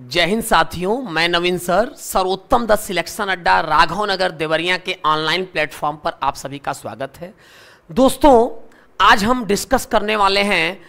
जय हिंद साथियों, मैं नवीन सर सर्वोत्तम द सिलेक्शन अड्डा राघव नगर देवरिया के ऑनलाइन प्लेटफॉर्म पर आप सभी का स्वागत है। दोस्तों, आज हम डिस्कस करने वाले हैं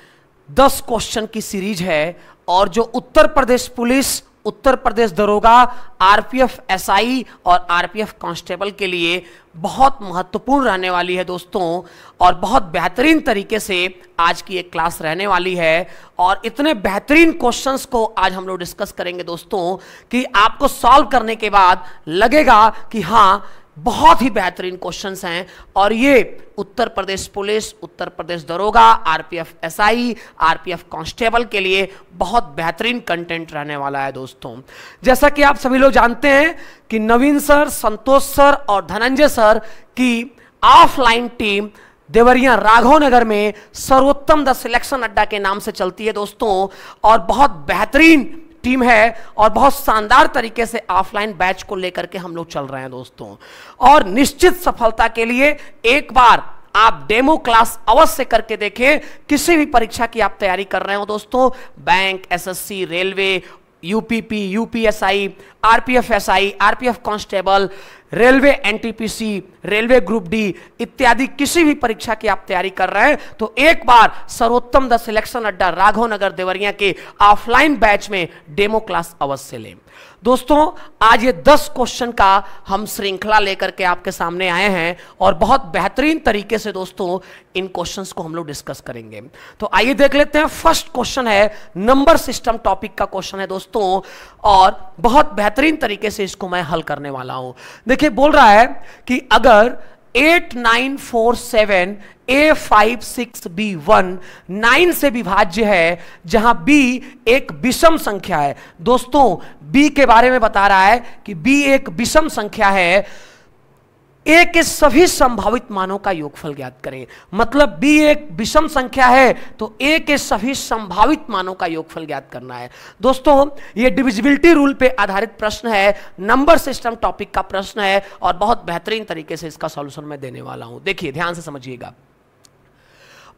10 क्वेश्चन की सीरीज है और जो उत्तर प्रदेश पुलिस, उत्तर प्रदेश दरोगा, आरपीएफ एसआई और आरपीएफ कांस्टेबल के लिए बहुत महत्वपूर्ण रहने वाली है दोस्तों, और बहुत बेहतरीन तरीके से आज की एक क्लास रहने वाली है। और इतने बेहतरीन क्वेश्चंस को आज हम लोग डिस्कस करेंगे दोस्तों कि आपको सॉल्व करने के बाद लगेगा कि हाँ, बहुत ही बेहतरीन क्वेश्चंस हैं। और ये उत्तर प्रदेश पुलिस, उत्तर प्रदेश दरोगा, आरपीएफ एसआई, आरपीएफ कांस्टेबल के लिए बहुत बेहतरीन कंटेंट रहने वाला है दोस्तों। जैसा कि आप सभी लोग जानते हैं कि नवीन सर, संतोष सर और धनंजय सर की ऑफलाइन टीम देवरिया राघव नगर में सर्वोत्तम द सिलेक्शन अड्डा के नाम से चलती है दोस्तों, और बहुत बेहतरीन टीम है और बहुत शानदार तरीके से ऑफलाइन बैच को लेकर के हम लोग चल रहे हैं दोस्तों। और निश्चित सफलता के लिए एक बार आप डेमो क्लास अवश्य करके देखें। किसी भी परीक्षा की आप तैयारी कर रहे हो दोस्तों, bank, SSC, railway, UPP, UPSI, RPF SI, RPF constable, railway NTPC, railway group D इत्यादि किसी भी परीक्षा की आप तैयारी कर रहे हैं तो एक बार सर्वोत्तम द सिलेक्शन अड्डा राघव नगर देवरिया के ऑफलाइन बैच में डेमो क्लास अवश्य लें दोस्तों। आज ये 10 क्वेश्चन का हम श्रृंखला लेकर के आपके सामने आए हैं और बहुत बेहतरीन तरीके से दोस्तों इन क्वेश्चंस को हम लोग डिस्कस करेंगे। तो आइए देख लेते हैं। फर्स्ट क्वेश्चन है नंबर सिस्टम टॉपिक का क्वेश्चन है दोस्तों, और बहुत बेहतरीन तरीके से इसको मैं हल करने वाला हूं। देखिए, बोल रहा है कि अगर 8947 A56B1 9 से विभाज्य है, जहां B एक विषम संख्या है। दोस्तों, B के बारे में बता रहा है कि B एक विषम संख्या है। A के सभी संभावित मानों का योगफल ज्ञात करें। मतलब B एक विषम संख्या है तो A के सभी संभावित मानों का योगफल ज्ञात करना है। दोस्तों, ये डिविजिबिलिटी रूल पे आधारित प्रश्न है, नंबर सिस्टम टॉपिक का प्रश्न है और बहुत बेहतरीन तरीके से इसका सॉल्यूशन मैं देने वाला हूं। देखिए, ध्यान से समझिएगा।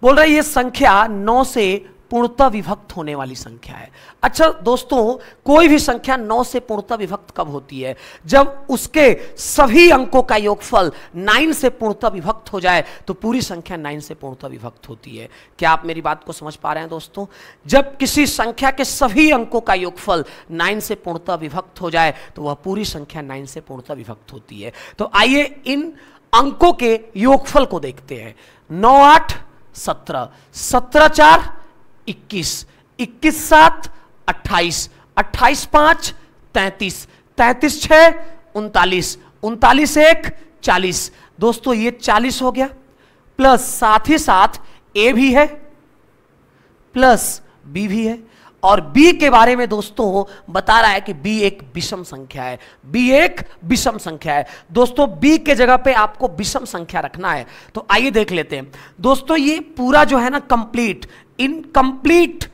बोल रहा है ये संख्या 9 से पूर्णतः विभक्त होने वाली संख्या है। अच्छा दोस्तों, कोई भी संख्या 9 से पूर्णतः विभक्त कब होती है? जब उसके सभी अंकों का योगफल 9 से पूर्णतः विभक्त हो जाए तो पूरी संख्या 9 से पूर्णतः विभक्त होती है। क्या आप मेरी बात को समझ पा रहे हैं दोस्तों? जब किसी संख्या के सभी अंकों का योगफल 9 से पूर्णतः विभक्त हो जाए तो वह पूरी संख्या 9 से पूर्णतः विभक्त होती है। तो आइए इन अंकों के योगफल को देखते हैं। 9 8 17, 17 4 21, 21 7 28, 28 5 33, 33 6 39, 39 1 40। दोस्तों, ये 40 हो गया, प्लस साथ ही साथ ए भी है प्लस बी भी है। और B के बारे में दोस्तों बता रहा है कि B एक विषम संख्या है। B एक विषम संख्या है दोस्तों। B के जगह पे आपको विषम संख्या रखना है। तो आइए देख लेते हैं दोस्तों। ये पूरा जो है ना कंप्लीट, इनकम्प्लीट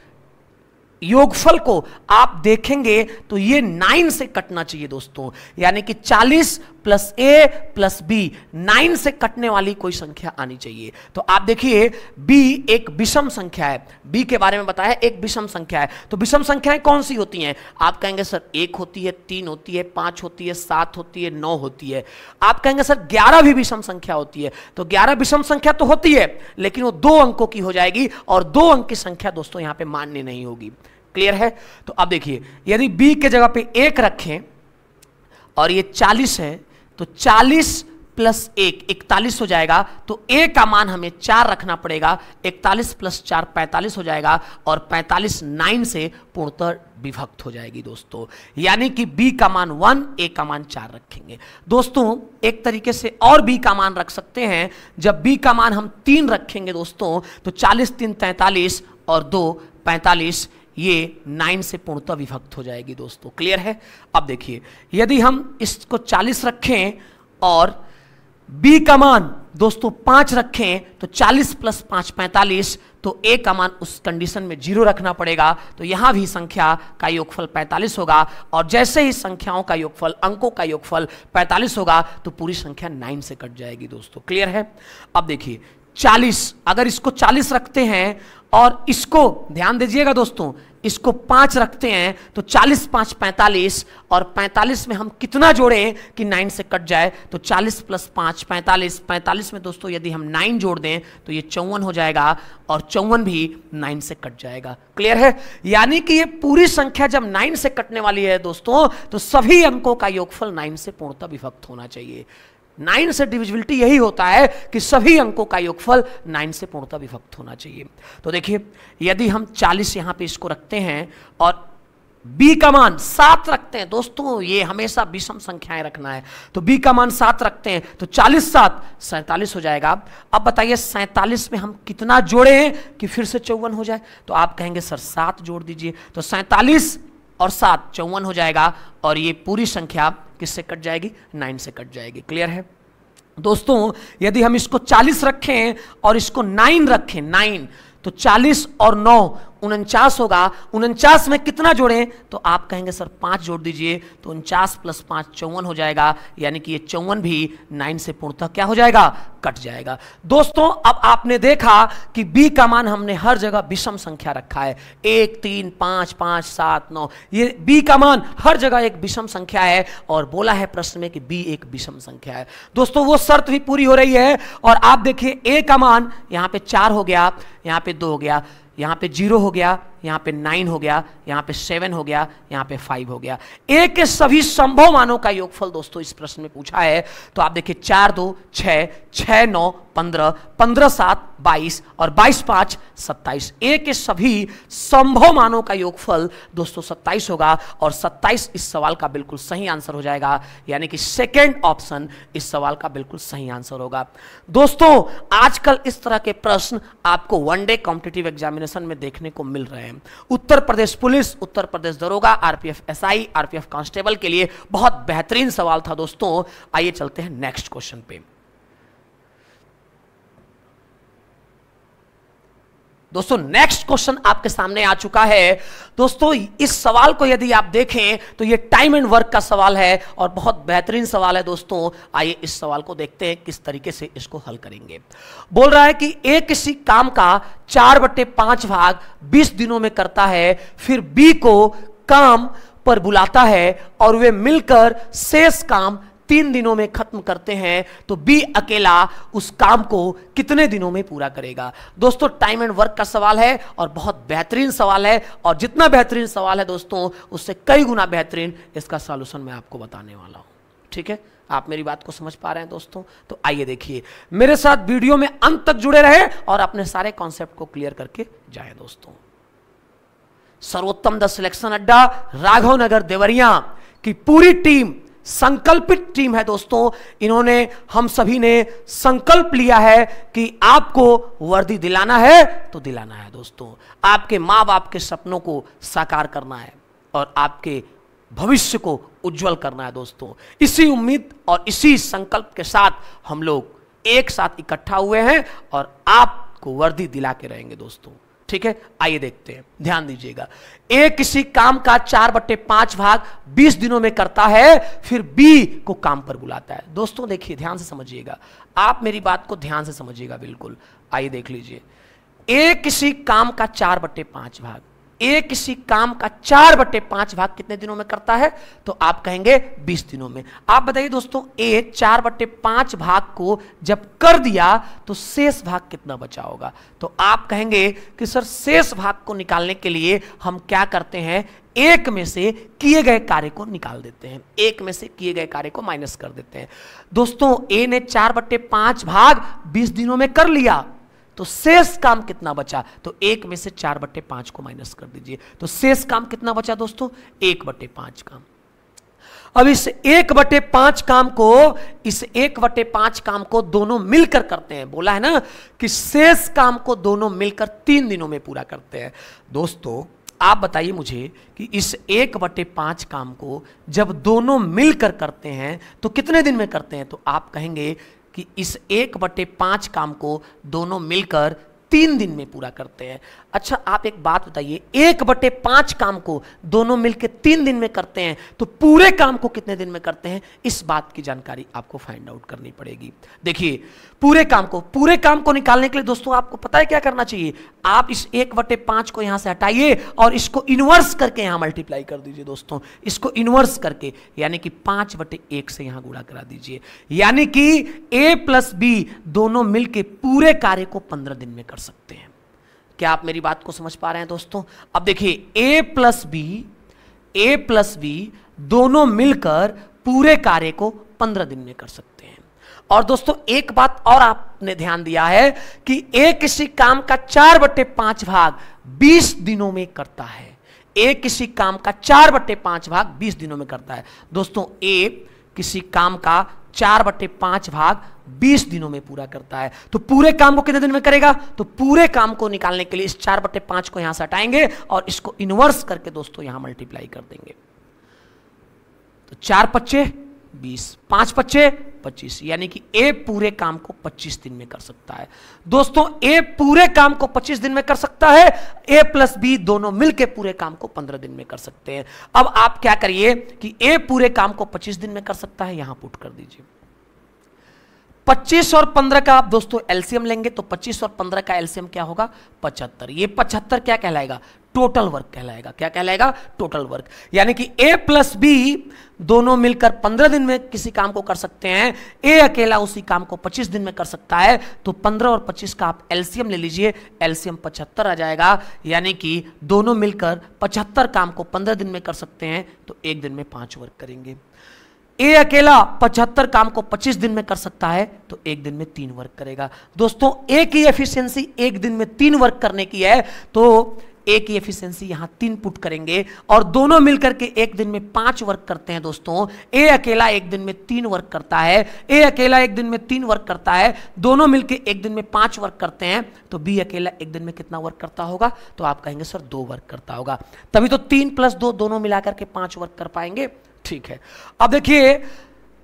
योगफल को आप देखेंगे तो ये 9 से कटना चाहिए दोस्तों। यानी कि 40 प्लस A प्लस B 9 से कटने वाली कोई संख्या आनी चाहिए। तो आप देखिए, B एक विषम संख्या है। B के बारे में बताया एक विषम संख्या है। तो विषम संख्याएं कौन सी होती हैं? आप कहेंगे सर 1 होती है, 3 होती है, 5 होती है, 7 होती है, 9 होती है। आप कहेंगे सर 11 भी विषम संख्या होती है। तो 11 विषम संख्या तो होती है, लेकिन वो 2 अंकों की हो जाएगी और 2 अंक की संख्या दोस्तों यहां पे मान्य नहीं होगी। क्लियर है? तो अब देखिए, यदि B के जगह पे 1 रखें और ये 40 है तो 40 प्लस 1 41 हो जाएगा। तो A का मान हमें 4 रखना पड़ेगा। 41 प्लस 4 45 हो जाएगा और 45 9 से पूर्णतः विभक्त हो जाएगी दोस्तों। यानी कि B का मान 1, A का मान 4 रखेंगे दोस्तों। एक तरीके से और B का मान रख सकते हैं। जब B का मान हम 3 रखेंगे दोस्तों तो 40 3 43 और 2 45, ये 9 से पूर्णतः विभक्त हो जाएगी दोस्तों। क्लियर है? अब देखिए, यदि हम इसको 40 रखें और B का मान दोस्तों 5 रखें तो 40 प्लस 5 45, तो A का मान उस कंडीशन में 0 रखना पड़ेगा। तो यहां भी संख्या का योगफल 45 होगा, और जैसे ही संख्याओं का योगफल, अंकों का योगफल 45 होगा तो पूरी संख्या 9 से कट जाएगी दोस्तों। क्लियर है? अब देखिए, 40, अगर इसको 40 रखते हैं और इसको ध्यान दीजिएगा दोस्तों, इसको 5 रखते हैं तो 40 5 45, और 45 में हम कितना जोड़ें कि 9 से कट जाए, तो 40 + 5 45, 45 में दोस्तों यदि हम 9 जोड़ दें तो ये 54 हो जाएगा, और 54 भी 9 से कट जाएगा। क्लियर है? यानी कि ये पूरी संख्या जब 9 से कटने वाली है दोस्तों, तो सभी अंकों का योगफल 9 से पूर्णतः विभक्त होना चाहिए। 9 से डिविजिबिलिटी यही होता है कि सभी अंकों का योगफल 9 से पूर्णतः विभक्त होना चाहिए। तो देखिए, यदि हम 40 यहां पे इसको रखते हैं और b का मान 7 रखते हैं दोस्तों, ये हमेशा विषम संख्याएं रखना है, तो b का मान 7 रखते हैं तो 40 7 47 हो जाएगा। अब बताइए 47 में हम कितना जोड़े कि फिर से 54 हो जाए, तो आप कहेंगे सर 7 जोड़ दीजिए, तो 47 और 7 54 हो जाएगा, और ये पूरी संख्या किससे कट जाएगी? 9 से कट जाएगी। क्लियर है दोस्तों? यदि हम इसको 40 रखें और इसको 9 रखें, 9, तो 40 और 9 49 होगा। 49 में कितना जोड़ें? तो आप कहेंगे सर 5 जोड़ दीजिए, तो 49 + 5 54 हो जाएगा, यानी कि ये 54 भी 9 से पूर्णतः क्या हो जाएगा? कट जाएगा। दोस्तों अब आपने देखा कि b का मान हमने हर जगह विषम संख्या रखा है, 1 3 5 5 7 9, ये b का मान हर जगह एक विषम संख्या है, और बोला है प्रश्न में कि b एक विषम संख्या है। दोस्तों वो शर्त भी पूरी हो रही है, और आप देखिए a का मान यहाँ पे 4 हो गया, यहाँ पे 2 हो गया, यहाँ पे 0 हो गया, यहाँ पे 9 हो गया, यहाँ पे 7 हो गया, यहाँ पे 5 हो गया। a के सभी संभव मानों का योगफल दोस्तों इस प्रश्न में पूछा है, तो आप देखिए 4 2 6 6 9 15 15 7 22 और 22 5 27। a के सभी संभव मानों का योगफल दोस्तों 27 होगा, और 27 इस सवाल का बिल्कुल सही आंसर हो जाएगा, यानी कि सेकेंड ऑप्शन इस सवाल का बिल्कुल सही आंसर होगा। दोस्तों आजकल इस तरह के प्रश्न आपको वनडे कॉम्पिटिटिव एग्जामिनेशन में देखने को मिल रहे हैं। उत्तर प्रदेश पुलिस, उत्तर प्रदेश दरोगा, आरपीएफ एसआई, आरपीएफ कांस्टेबल के लिए बहुत बेहतरीन सवाल था दोस्तों। आइए चलते हैं नेक्स्ट क्वेश्चन पे। दोस्तों नेक्स्ट क्वेश्चन आपके सामने आ चुका है। दोस्तों इस सवाल को यदि आप देखें तो ये टाइम एंड वर्क का सवाल है, और बहुत बेहतरीन सवाल है दोस्तों। आइए इस सवाल को देखते हैं किस तरीके से इसको हल करेंगे। बोल रहा है कि ए किसी काम का 4/5 भाग 20 दिनों में करता है, फिर बी को काम पर बुलाता है और वे मिलकर शेष काम 3 दिनों में खत्म करते हैं, तो बी अकेला उस काम को कितने दिनों में पूरा करेगा। दोस्तों टाइम एंड वर्क का सवाल है, और बहुत बेहतरीन सवाल है, और जितना बेहतरीन सवाल है दोस्तों उससे कई गुना बेहतरीन इसका सॉल्यूशन मैं आपको बताने वाला हूं। ठीक है, आप मेरी बात को समझ पा रहे हैं दोस्तों? तो आइए देखिए, मेरे साथ वीडियो में अंत तक जुड़े रहे और अपने सारे कॉन्सेप्ट को क्लियर करके जाएं दोस्तों। सर्वोत्तम द सिलेक्शन अड्डा राघव नगर देवरिया की पूरी टीम संकल्पित टीम है दोस्तों। इन्होंने, हम सभी ने संकल्प लिया है कि आपको वर्दी दिलाना है तो दिलाना है दोस्तों। आपके मां बाप के सपनों को साकार करना है और आपके भविष्य को उज्जवल करना है दोस्तों। इसी उम्मीद और इसी संकल्प के साथ हम लोग एक साथ इकट्ठा हुए हैं और आपको वर्दी दिला के रहेंगे दोस्तों। ठीक है, आइए देखते हैं, ध्यान दीजिएगा। ए किसी काम का 4/5 भाग 20 दिनों में करता है, फिर बी को काम पर बुलाता है। दोस्तों देखिए, ध्यान से समझिएगा, आप मेरी बात को ध्यान से समझिएगा बिल्कुल। आइए देख लीजिए, ए किसी काम का 4/5 भाग, ए किसी काम का 4/5 भाग कितने दिनों में करता है? तो आप कहेंगे 20 दिनों में। आप बताइए दोस्तों, ए 4/5 भाग को जब कर दिया तो शेष भाग कितना बचा होगा? तो आप कहेंगे कि सर शेष भाग को निकालने के लिए हम क्या करते हैं, एक में से किए गए कार्य को निकाल देते हैं, एक में से किए गए कार्य को माइनस कर देते हैं। दोस्तों ए ने 4/5 भाग 20 दिनों में कर लिया, तो शेष काम कितना बचा? तो 1 में से 4/5 को माइनस कर दीजिए, तो शेष काम कितना बचा दोस्तों? 1/5 काम। अब इस 1/5 काम को, इस 1/5 काम को दोनों मिलकर करते हैं। बोला है ना कि शेष काम को दोनों मिलकर 3 दिनों में पूरा करते हैं। दोस्तों आप बताइए मुझे कि इस 1/5 काम को जब दोनों मिलकर करते हैं तो कितने दिन में करते हैं? तो आप कहेंगे कि इस 1/5 काम को दोनों मिलकर 3 दिन में पूरा करते हैं। अच्छा आप एक बात बताइए, 1/5 काम को दोनों मिलकर 3 दिन में करते हैं तो पूरे काम को कितने दिन में करते हैं, इस बात की जानकारी आपको फाइंड आउट करनी पड़ेगी। देखिए पूरे काम को निकालने के लिए दोस्तों आपको पता है क्या करना चाहिए, आप इस 1/5 को यहां से हटाइए और इसको इनवर्स करके यहां मल्टीप्लाई कर दीजिए दोस्तों, इसको इनवर्स करके यानी कि 5/1 से यहां गुणा करा दीजिए, यानी कि a प्लस बी दोनों मिलके पूरे कार्य को 15 दिन में कर सकते हैं। क्या आप मेरी बात को समझ पा रहे हैं दोस्तों? अब देखिए a प्लस बी दोनों मिलकर पूरे कार्य को 15 दिन में कर सकते हैं। और दोस्तों एक बात और आपने ध्यान दिया है कि a किसी काम का 4/5 भाग 20 दिनों में करता है। a किसी काम का 4/5 भाग 20 दिनों में करता है। दोस्तों a किसी काम का 4/5 भाग 20 दिनों में पूरा करता है, तो पूरे काम को कितने दिन में करेगा? तो पूरे काम को निकालने के लिए इस 4/5 को यहां से हटाएंगे और इसको इनवर्स करके दोस्तों यहां मल्टीप्लाई कर देंगे। तो 4×5 20, 5×5 25, यानी कि a पूरे काम को 25 दिन में कर सकता है। दोस्तों a पूरे काम को 25 दिन में कर सकता है, a प्लस b दोनों मिलकर पूरे काम को 15 दिन में कर सकते हैं। अब आप क्या करिए कि a पूरे काम को 25 दिन में कर सकता है, यहां पुट कर दीजिए। 25 और 15 का आप दोस्तों एलसीएम लेंगे तो 25 और 15 का एलसीएम क्या होगा? 75। ये 75 क्या कहलाएगा? टोटल वर्क कहलाएगा। क्या कहलाएगा? Total work. यानी कि a प्लस बी दोनों मिलकर 15 दिन में किसी काम को कर सकते हैं, a अकेला उसी काम को 25 दिन में कर सकता है। तो 15 और 25 का आप एलसीएम ले लीजिए, एलसीएम 75 आ जाएगा, यानी कि दोनों मिलकर 75 काम को 15 दिन में कर सकते हैं, तो एक दिन में 5 वर्क करेंगे। ए अकेला 75 काम को 25 दिन में कर सकता है, तो एक दिन में 3 वर्क करेगा। दोस्तों ए की एफिशिएंसी एक दिन में 3 वर्क करने की है, तो ए की एफिशिएंसी यहां 3 पुट करेंगे और दोनों मिलकर के एक दिन में 5 वर्क करते हैं। दोस्तों ए अकेला एक दिन में 3 वर्क करता है, ए अकेला एक दिन में 3 वर्क करता है, दोनों मिलकर एक दिन में 5 वर्क करते हैं, तो बी अकेला एक दिन में कितना वर्क करता होगा? तो आप कहेंगे सर 2 वर्क करता होगा, तभी तो 3 + 2 दोनों मिलाकर के 5 वर्क कर पाएंगे। ठीक है, अब देखिए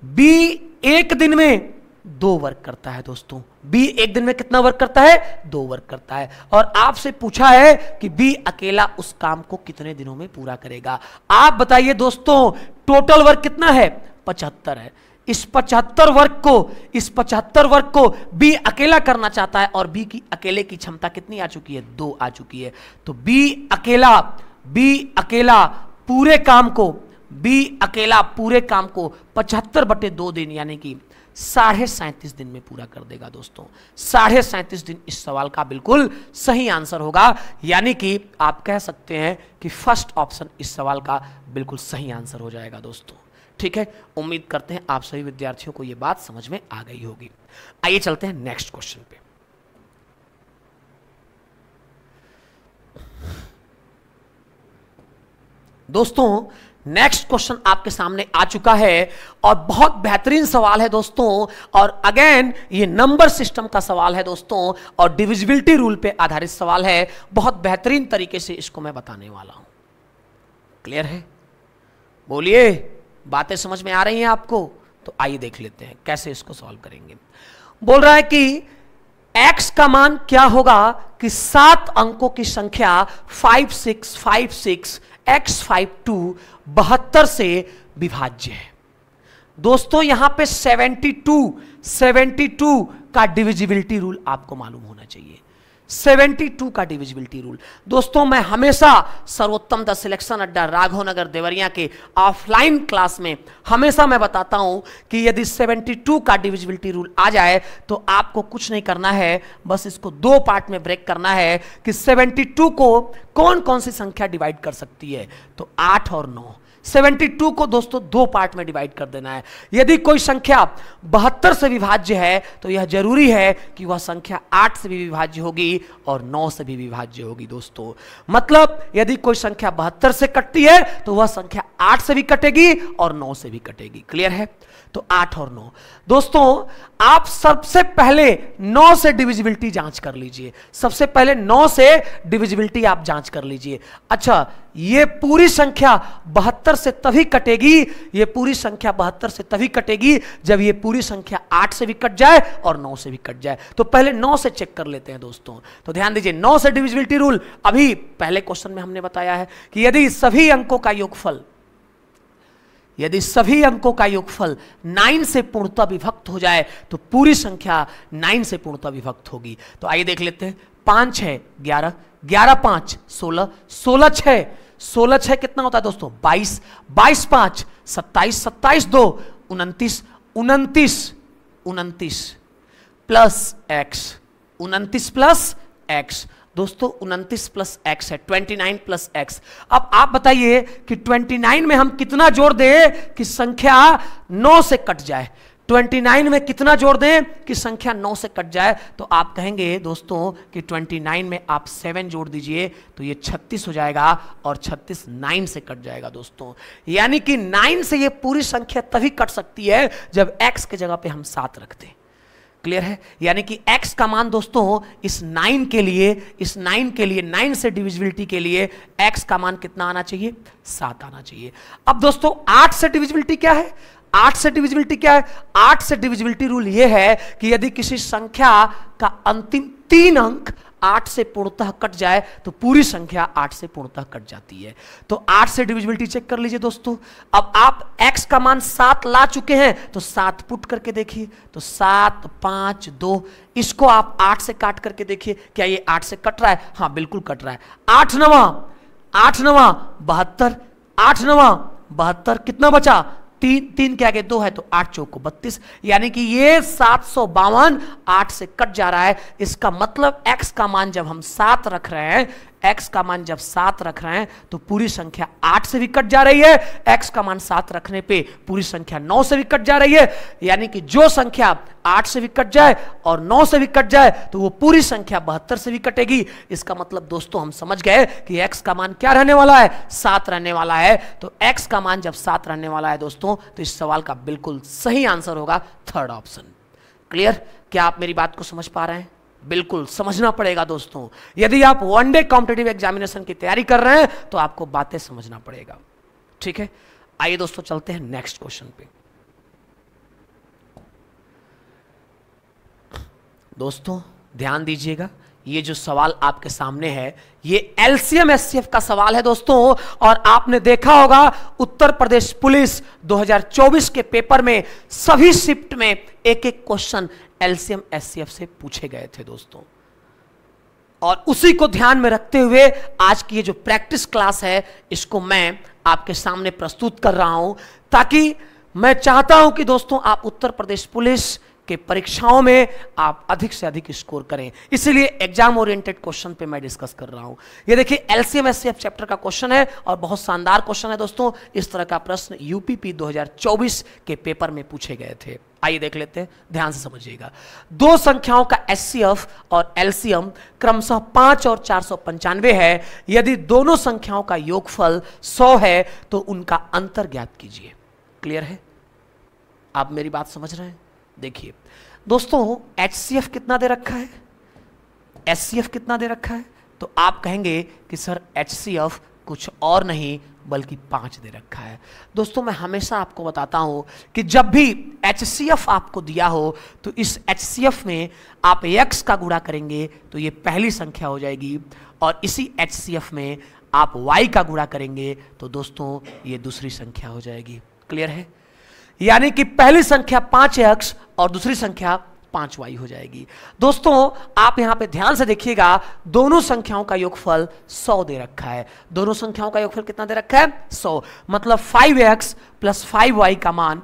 बी एक दिन में 2 वर्क करता है। दोस्तों बी एक दिन में कितना वर्क करता है? 2 वर्क करता है। और आपसे पूछा है कि बी अकेला उस काम को कितने दिनों में पूरा करेगा। आप बताइए दोस्तों, टोटल वर्क कितना है? 75 है। इस 75 वर्क को बी अकेला करना चाहता है और बी की अकेले की क्षमता कितनी आ चुकी है? 2 आ चुकी है। तो बी अकेला पूरे काम को 75/2 दिन यानी कि 37.5 दिन में पूरा कर देगा। दोस्तों 37.5 दिन इस सवाल का बिल्कुल सही आंसर होगा, यानी कि आप कह सकते हैं कि फर्स्ट ऑप्शन इस सवाल का बिल्कुल सही आंसर हो जाएगा। दोस्तों ठीक है, उम्मीद करते हैं आप सभी विद्यार्थियों को यह बात समझ में आ गई होगी। आइए चलते हैं नेक्स्ट क्वेश्चन पे। दोस्तों नेक्स्ट क्वेश्चन आपके सामने आ चुका है और बहुत बेहतरीन सवाल है दोस्तों, और अगेन ये नंबर सिस्टम का सवाल है दोस्तों और डिविजिबिलिटी रूल पे आधारित सवाल है। बहुत बेहतरीन तरीके से इसको मैं बताने वाला हूं। क्लियर है? बोलिए, बातें समझ में आ रही हैं आपको? तो आइए देख लेते हैं कैसे इसको सॉल्व करेंगे। बोल रहा है कि x का मान क्या होगा कि 7 अंकों की संख्या 5656 x52 72 से विभाज्य है। दोस्तों यहां पे 72 का डिविजिबिलिटी रूल आपको मालूम होना चाहिए। 72 का डिविजिबिलिटी रूल दोस्तों मैं हमेशा सर्वोत्तम द सिलेक्शन अड्डा राघव नगर देवरिया के ऑफलाइन क्लास में हमेशा मैं बताता हूं कि यदि 72 का डिविजिबिलिटी रूल आ जाए तो आपको कुछ नहीं करना है, बस इसको 2 पार्ट में ब्रेक करना है कि 72 को कौन कौन सी संख्या डिवाइड कर सकती है। तो 8 और 9। 72 को दोस्तों 2 पार्ट में डिवाइड कर देना है। यदि कोई संख्या 72 से विभाज्य है तो यह जरूरी है कि वह संख्या 8 से भी विभाज्य होगी और 9 से भी विभाज्य होगी। दोस्तों मतलब यदि कोई संख्या 72 से कटती है तो वह संख्या 8 से भी कटेगी और 9 से भी कटेगी। क्लियर है? तो 8 और 9। दोस्तों आप सबसे पहले 9 से डिविजिबिलिटी जांच कर लीजिए। सबसे पहले 9 से डिविजिबिलिटी आप जांच कर लीजिए। अच्छा, ये पूरी संख्या 72 से तभी कटेगी, ये पूरी संख्या 72 से तभी कटेगी जब ये पूरी संख्या 8 से भी कट जाए और 9 से भी कट जाए। तो पहले 9 से चेक कर लेते हैं दोस्तों। तो ध्यान दीजिए, 9 से डिविजिबिलिटी रूल अभी पहले क्वेश्चन में हमने बताया है कि यदि सभी अंकों का योगफल 9 से पूर्णतः विभक्त हो जाए तो पूरी संख्या 9 से पूर्णतः विभक्त होगी। तो आइए देख लेते हैं। 5 6 11, 11 5 16, 16 6, 16 6 कितना होता है दोस्तों? 22, 22 5 27, 27 2 29, 29 29 प्लस x, 29 प्लस x। दोस्तों 29 प्लस x है, 29 प्लस x। अब आप बताइए कि 29 में हम कितना जोड़ दें कि संख्या 9 से कट जाए? 29 में कितना जोड़ दें कि संख्या 9 से कट जाए? तो आप कहेंगे दोस्तों कि 29 में आप 7 जोड़ दीजिए तो ये 36 हो जाएगा और 36 9 से कट जाएगा दोस्तों। यानी कि 9 से ये पूरी संख्या तभी कट सकती है जब x के जगह पे हम 7 रखते हैं। क्लियर है? यानी कि x का मान दोस्तों इस 9 के लिए 9 से डिविजिबिलिटी के लिए x का मान कितना आना चाहिए? 7 आना चाहिए। अब दोस्तों 8 से डिविजिबिलिटी क्या है? 8 से डिविजिबिलिटी क्या है? 8 से डिविजिबिलिटी रूल यह है कि यदि किसी संख्या का अंतिम 3 अंक 8 से पूर्णतः कट जाए तो पूरी संख्या 8 से पूर्णतः कट जाती है। तो 8 से डिविजिबिलिटी चेक कर लीजिए दोस्तों। अब आप x का मान 7 ला चुके हैं तो 7 पुट करके देखिए तो 7 5 2, इसको आप 8 से काट करके देखिए, क्या ये 8 से कट रहा है? हाँ बिल्कुल कट रहा है। 8 9 72, 8 9 72, कितना बचा? 3 के आगे 2 है तो 8 चौको 32, यानी कि ये 752 8 से कट जा रहा है। इसका मतलब x का मान जब हम 7 रख रहे हैं, x का मान जब 7 रख रहे हैं तो पूरी संख्या 8 से भी कट जा रही है। x का मान 7 रखने पे पूरी संख्या 9 से भी कट जा रही है। यानी कि जो संख्या 8 से भी कट जाए और 9 से भी कट जाए तो वो पूरी संख्या 72 से भी कटेगी। इसका मतलब दोस्तों हम समझ गए कि x का मान क्या रहने वाला है? 7 रहने वाला है। तो x का मान जब 7 रहने वाला है दोस्तों तो इस सवाल का बिल्कुल सही आंसर होगा थर्ड ऑप्शन। क्लियर? क्या आप मेरी बात को समझ पा रहे हैं? बिल्कुल समझना पड़ेगा दोस्तों। यदि आप वनडे कॉम्पिटिटिव एग्जामिनेशन की तैयारी कर रहे हैं तो आपको बातें समझना पड़ेगा। ठीक है, आइए दोस्तों चलते हैं नेक्स्ट क्वेश्चन पे। दोस्तों ध्यान दीजिएगा, ये जो सवाल आपके सामने है ये एलसीएम एचसीएफ का सवाल है दोस्तों। और आपने देखा होगा उत्तर प्रदेश पुलिस 2024 के पेपर में सभी शिफ्ट में एक एक क्वेश्चन एलसीएम एचसीएफ से पूछे गए थे दोस्तों। और उसी को ध्यान में रखते हुए आज की ये जो प्रैक्टिस क्लास है इसको मैं आपके सामने प्रस्तुत कर रहा हूं, ताकि मैं चाहता हूं कि दोस्तों आप उत्तर प्रदेश पुलिस के परीक्षाओं में आप अधिक से अधिक स्कोर करें। इसीलिए एग्जाम ओरिएंटेड क्वेश्चन पे मैं डिस्कस कर रहा हूं। ये देखिए एलसीएम एचसीएफ चैप्टर का क्वेश्चन है और बहुत शानदार क्वेश्चन है दोस्तों। इस तरह का प्रश्न यूपीपी 2024 के पेपर में पूछे गए थे। आइए देख लेते हैं, ध्यान से समझिएगा। दो संख्याओं का एचसीएफ और एलसीएम क्रमशः 5 और 495 है। यदि दोनों संख्याओं का योगफल 100 है तो उनका अंतर ज्ञात कीजिए। क्लियर है? आप मेरी बात समझ रहे हैं? देखिए दोस्तों एचसीएफ कितना दे रखा है, एचसीएफ कितना दे रखा है, तो आप कहेंगे कि सर एचसीएफ कुछ और नहीं बल्कि 5 दे रखा है। दोस्तों मैं हमेशा आपको बताता हूं कि जब भी एचसीएफ आपको दिया हो तो इस एचसीएफ में आप x का गुणा करेंगे तो ये पहली संख्या हो जाएगी, और इसी एचसीएफ में आप y का गुणा करेंगे तो दोस्तों ये दूसरी संख्या हो जाएगी। क्लियर है? यानी कि पहली संख्या 5x और दूसरी संख्या 5y हो जाएगी। दोस्तों आप यहां पे ध्यान से देखिएगा, दोनों संख्याओं का योगफल 100 दे रखा है। दोनों संख्याओं का योगफल कितना दे रखा है? 100। मतलब 5x प्लस 5y का मान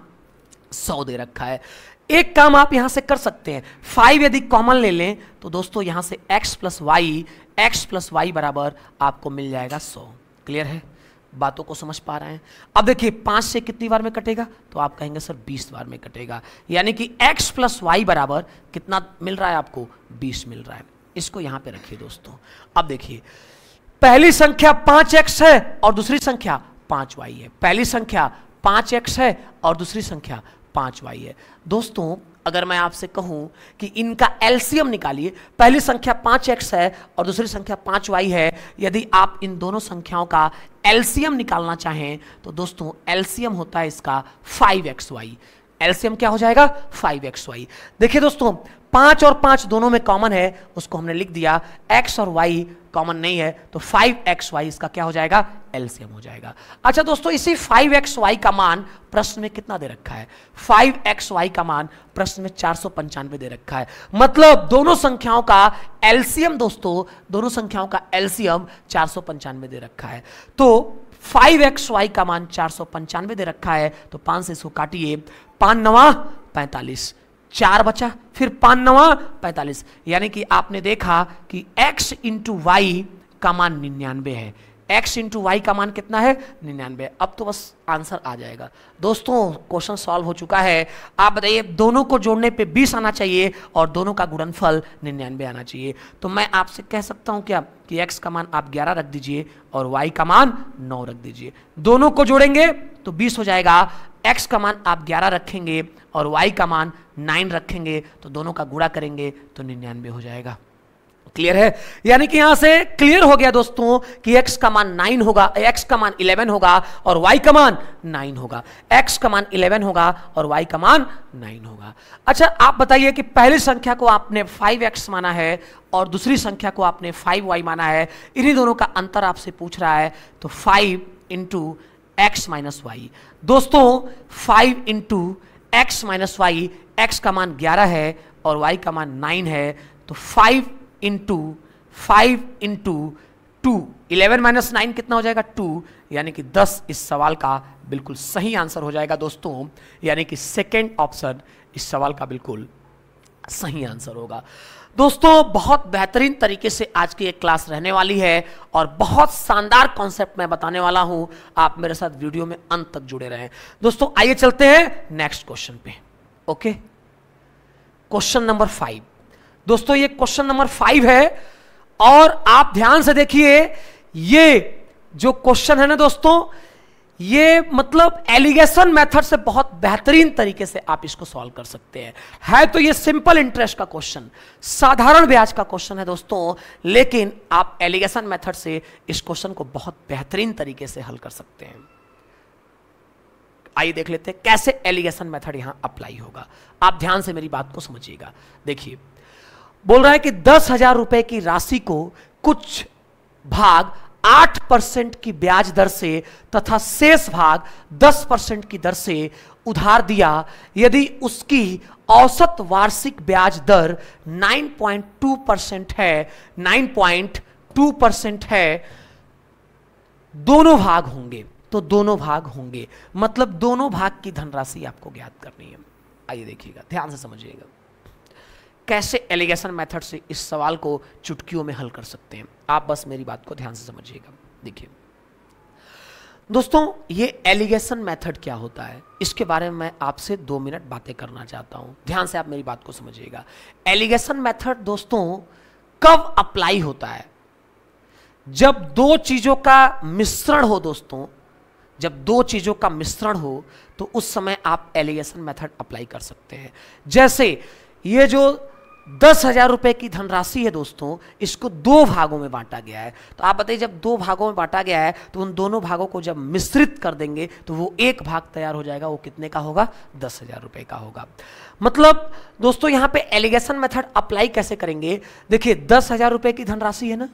100 दे रखा है। एक काम आप यहां से कर सकते हैं, 5 यदि कॉमन ले लें तो दोस्तों यहां से x प्लस वाई बराबर आपको मिल जाएगा 100। क्लियर है? बातों को समझ पा रहे हैं? अब देखिए 5 से कितनी बार में कटेगा, तो आप कहेंगे सर 20 बार में कटेगा। यानी कि x प्लस वाई बराबर कितना मिल रहा है आपको? 20 मिल रहा है। इसको यहां पे रखिए दोस्तों। अब देखिए पहली संख्या 5x है और दूसरी संख्या 5y है। पहली संख्या 5x है और दूसरी संख्या 5y है। दोस्तों अगर मैं आपसे कहूं कि इनका एलसीएम निकालिए, पहली संख्या 5x है और दूसरी संख्या 5y है, यदि आप इन दोनों संख्याओं का एलसीएम निकालना चाहें तो दोस्तों एलसीएम होता है इसका 5xy। एलसीएम क्या हो जाएगा? 5xy। देखिए दोस्तों 5 और 5 दोनों में कॉमन है, उसको हमने लिख दिया। x और y कॉमन नहीं है तो 5xy इसका क्या हो जाएगा? एलसीएम हो जाएगा। अच्छा दोस्तों इसी 5xy का मान प्रश्न में कितना दे रखा है? 5xy का मान प्रश्न में 495 दे रखा है। मतलब दोनों संख्याओं का एलसीएम दोस्तों, दोनों संख्याओं का एलसीएम 495 दे रखा है। तो 5xy का मान 495 दे रखा है, तो 5 से इसको काटिए, 5 9 45, 4 बचा, फिर 5 9 45, यानी कि आपने देखा कि x इंटू वाई का मान 99 है। x इंटू वाई का मान कितना है? 99। अब तो बस आंसर आ जाएगा। दोस्तों क्वेश्चन सॉल्व हो चुका है। आप बताइए, दोनों को जोड़ने पे 20 आना चाहिए और दोनों का गुणनफल 99 आना चाहिए। तो मैं आपसे कह सकता हूं क्या कि x का मान आप 11 रख दीजिए और y का मान 9 रख दीजिए। दोनों को जोड़ेंगे तो 20 हो जाएगा। x का मान आप 11 रखेंगे और y का मान 9 रखेंगे, तो दोनों का गुणा करेंगे तो 99 हो जाएगा। क्लियर है? यानी कि यहां से क्लियर हो गया दोस्तों कि x का मान 9 होगा, x का मान 11 होगा और y का मान 9 होगा। x का मान 11 होगा और y का मान 9 होगा। अच्छा आप बताइए कि पहली संख्या को आपने 5x माना है और दूसरी संख्या को आपने 5y माना है, इन्हीं दोनों का अंतर आपसे पूछ रहा है। तो 5 इंटू x माइनस वाई। दोस्तों 5 into x minus y, x का मान 11 है और y का मान 9 है, तो 5 इंटू 2, 11 माइनस 9 कितना हो जाएगा? 2, यानी कि 10 इस सवाल का बिल्कुल सही आंसर हो जाएगा दोस्तों। यानी कि सेकेंड ऑप्शन इस सवाल का बिल्कुल सही आंसर होगा। दोस्तों बहुत बेहतरीन तरीके से आज की एक क्लास रहने वाली है और बहुत शानदार कॉन्सेप्ट मैं बताने वाला हूं। आप मेरे साथ वीडियो में अंत तक जुड़े रहें। दोस्तों आइए चलते हैं नेक्स्ट क्वेश्चन पे। Okay, question number 5। दोस्तों ये क्वेश्चन नंबर 5 है और आप ध्यान से देखिए, ये जो क्वेश्चन है ना दोस्तों, ये मतलब एलिगेशन मेथड से बहुत बेहतरीन तरीके से आप इसको सॉल्व कर सकते हैं। है तो ये सिंपल इंटरेस्ट का क्वेश्चन, साधारण ब्याज का क्वेश्चन है दोस्तों, लेकिन आप एलिगेशन मेथड से इस क्वेश्चन को बहुत बेहतरीन तरीके से हल कर सकते हैं। आइए देख लेते हैं कैसे एलिगेशन मेथड यहां अप्लाई होगा। आप ध्यान से मेरी बात को समझिएगा। देखिए बोल रहा है कि 10,000 रुपए की राशि को कुछ भाग 8% की ब्याज दर से तथा शेष भाग 10% की दर से उधार दिया, यदि उसकी औसत वार्षिक ब्याज दर 9.2% है, 9.2% है, दोनों भाग होंगे। तो दोनों भाग होंगे मतलब दोनों भाग की धनराशि आपको ज्ञात करनी है। आइए देखिएगा, ध्यान से समझिएगा कैसे एलिगेशन मेथड से इस सवाल को चुटकियों में हल कर सकते हैं। आप बस मेरी बात को ध्यान से समझिएगा। देखिए दोस्तों, ये एलिगेशन मेथड क्या होता है इसके बारे में मैं आपसे 2 मिनट बातें करना चाहता हूं। ध्यान से आप मेरी बात को समझिएगा। एलिगेशन मेथड दोस्तों कब अप्लाई होता है? जब दो चीजों का मिश्रण हो दोस्तों, जब दो चीजों का मिश्रण हो तो उस समय आप एलिगेशन मेथड अप्लाई कर सकते हैं। जैसे ये जो 10,000 रुपए की धनराशि है दोस्तों, इसको 2 भागों में बांटा गया है। तो आप बताइए जब 2 भागों में बांटा गया है तो उन दोनों भागों को जब मिश्रित कर देंगे तो वो एक भाग तैयार हो जाएगा। वो कितने का होगा? 10,000 रुपए का होगा। मतलब दोस्तों यहां पे एलिगेशन मेथड अप्लाई कैसे करेंगे? देखिए 10,000 रुपए की धनराशि है ना,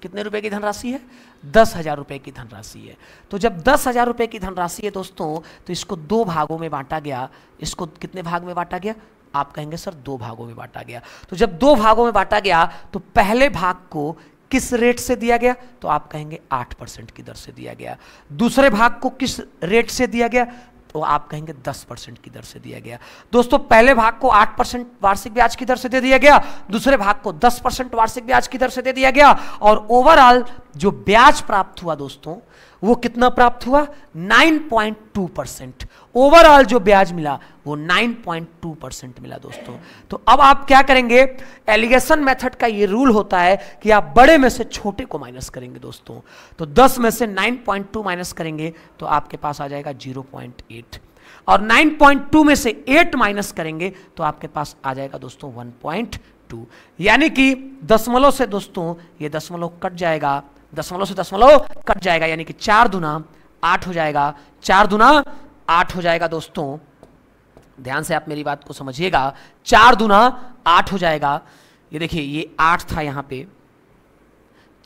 कितने रुपए की धनराशि है? 10,000 रुपए की धनराशि है। तो जब 10,000 रुपए की धनराशि है दोस्तों, तो इसको 2 भागों में बांटा गया। इसको कितने भाग में बांटा गया? आप कहेंगे सर 2 भागों में बांटा गया। तो जब 2 भागों में बांटा गया तो पहले भाग को किस रेट से दिया गया? तो आप कहेंगे 8% की दर से दिया गया। दूसरे भाग को किस रेट से दिया गया? तो आप कहेंगे 10% की दर से दिया गया। दोस्तों पहले भाग को 8% वार्षिक ब्याज की दर से दे दिया गया, दूसरे भाग को 10% वार्षिक ब्याज की दर से दे दिया गया, और ओवरऑल जो ब्याज प्राप्त हुआ दोस्तों वो कितना प्राप्त हुआ? 9.2%। ओवरऑल जो ब्याज मिला वो 9.2% मिला दोस्तों। तो अब आप क्या करेंगे? एलिगेशन मेथड का ये रूल होता है कि आप बड़े में से छोटे को माइनस करेंगे दोस्तों। तो 10 में से 9.2 माइनस करेंगे तो आपके पास आ जाएगा 0.8, और 9.2 में से 8 माइनस करेंगे तो आपके पास आ जाएगा दोस्तों 1.2। यानी कि दशमलव से दोस्तों ये दशमलव कट जाएगा, दशमलव से दशमलव कट जाएगा, यानी कि 4 दूना 8 हो जाएगा, 4 दूना 8 हो जाएगा दोस्तों। ध्यान से आप मेरी बात को समझिएगा, 4 दूना 8 हो जाएगा। ये देखिए ये 8 था यहां पे,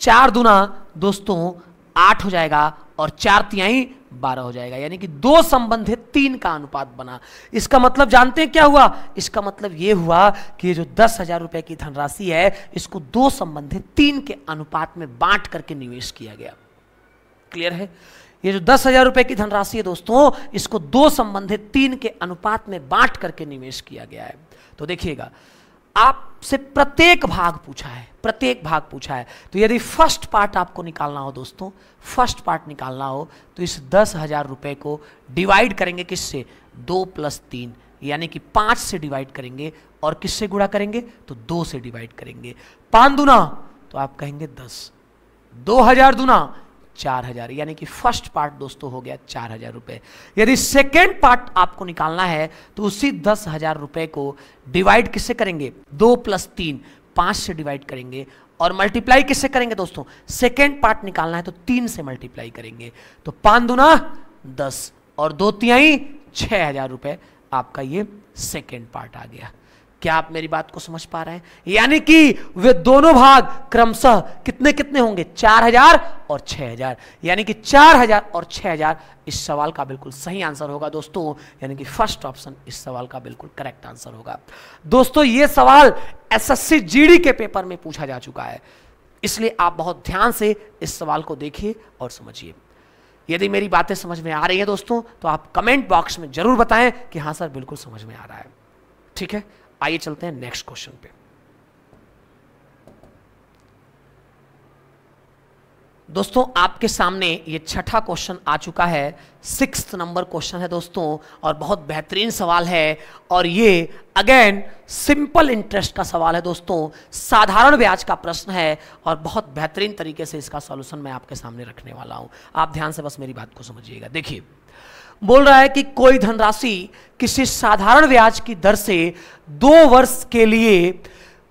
4 दूना दोस्तों 8 हो जाएगा और 4 तिहाई 12 हो जाएगा, यानी कि 2 संबंधित 3 का अनुपात बना। इसका मतलब जानते हैं क्या हुआ? इसका मतलब यह हुआ कि ये जो 10,000 रुपए की धनराशि है इसको 2 संबंधित 3 के अनुपात में बांट करके निवेश किया गया। क्लियर है? ये जो 10,000 रुपए की धनराशि है दोस्तों, इसको 2 संबंधित 3 के अनुपात में बांट करके निवेश किया गया है। तो देखिएगा, आपसे प्रत्येक भाग पूछा है, प्रत्येक भाग पूछा है। तो यदि फर्स्ट पार्ट आपको निकालना हो दोस्तों, फर्स्ट पार्ट निकालना हो तो इस 10,000 रुपए को डिवाइड करेंगे किससे? 2 + 3, यानी कि 5 से डिवाइड करेंगे, और किससे गुणा करेंगे? तो 2 से डिवाइड करेंगे। 5 दूना तो आप कहेंगे 10, 2000 दूना 4000, यानी कि फर्स्ट पार्ट दोस्तों हो गया 4000 रुपए। यदि सेकेंड पार्ट आपको निकालना है तो उसी 10,000 रुपए को डिवाइड किससे करेंगे? 2 + 3, 5 से डिवाइड करेंगे, और मल्टीप्लाई किससे करेंगे दोस्तों? सेकेंड पार्ट निकालना है तो 3 से मल्टीप्लाई करेंगे। तो 5 दूना 10 और 2 तिहाई 6000 रुपए, आपका ये सेकेंड पार्ट आ गया। क्या आप मेरी बात को समझ पा रहे हैं? यानी कि वे दोनों भाग क्रमशः कितने कितने होंगे? 4000 और 6000, यानी कि 4000 और 6000 इस सवाल का बिल्कुल सही आंसर होगा दोस्तों, यानी कि फर्स्ट ऑप्शन इस सवाल का बिल्कुल करेक्ट आंसर होगा। दोस्तों ये सवाल एसएससी जीडी के पेपर में पूछा जा चुका है, इसलिए आप बहुत ध्यान से इस सवाल को देखिए और समझिए। यदि मेरी बातें समझ में आ रही है दोस्तों तो आप कमेंट बॉक्स में जरूर बताएं कि हाँ सर बिल्कुल समझ में आ रहा है। ठीक है, आइए चलते हैं नेक्स्ट क्वेश्चन पे। दोस्तों आपके सामने ये छठा क्वेश्चन आ चुका है, 6th नंबर क्वेश्चन है दोस्तों, और बहुत बेहतरीन सवाल है। और ये अगेन सिंपल इंटरेस्ट का सवाल है दोस्तों, साधारण ब्याज का प्रश्न है, और बहुत बेहतरीन तरीके से इसका सॉल्यूशन मैं आपके सामने रखने वाला हूं। आप ध्यान से बस मेरी बात को समझिएगा। देखिए, बोल रहा है कि कोई धनराशि किसी साधारण ब्याज की दर से 2 वर्ष के लिए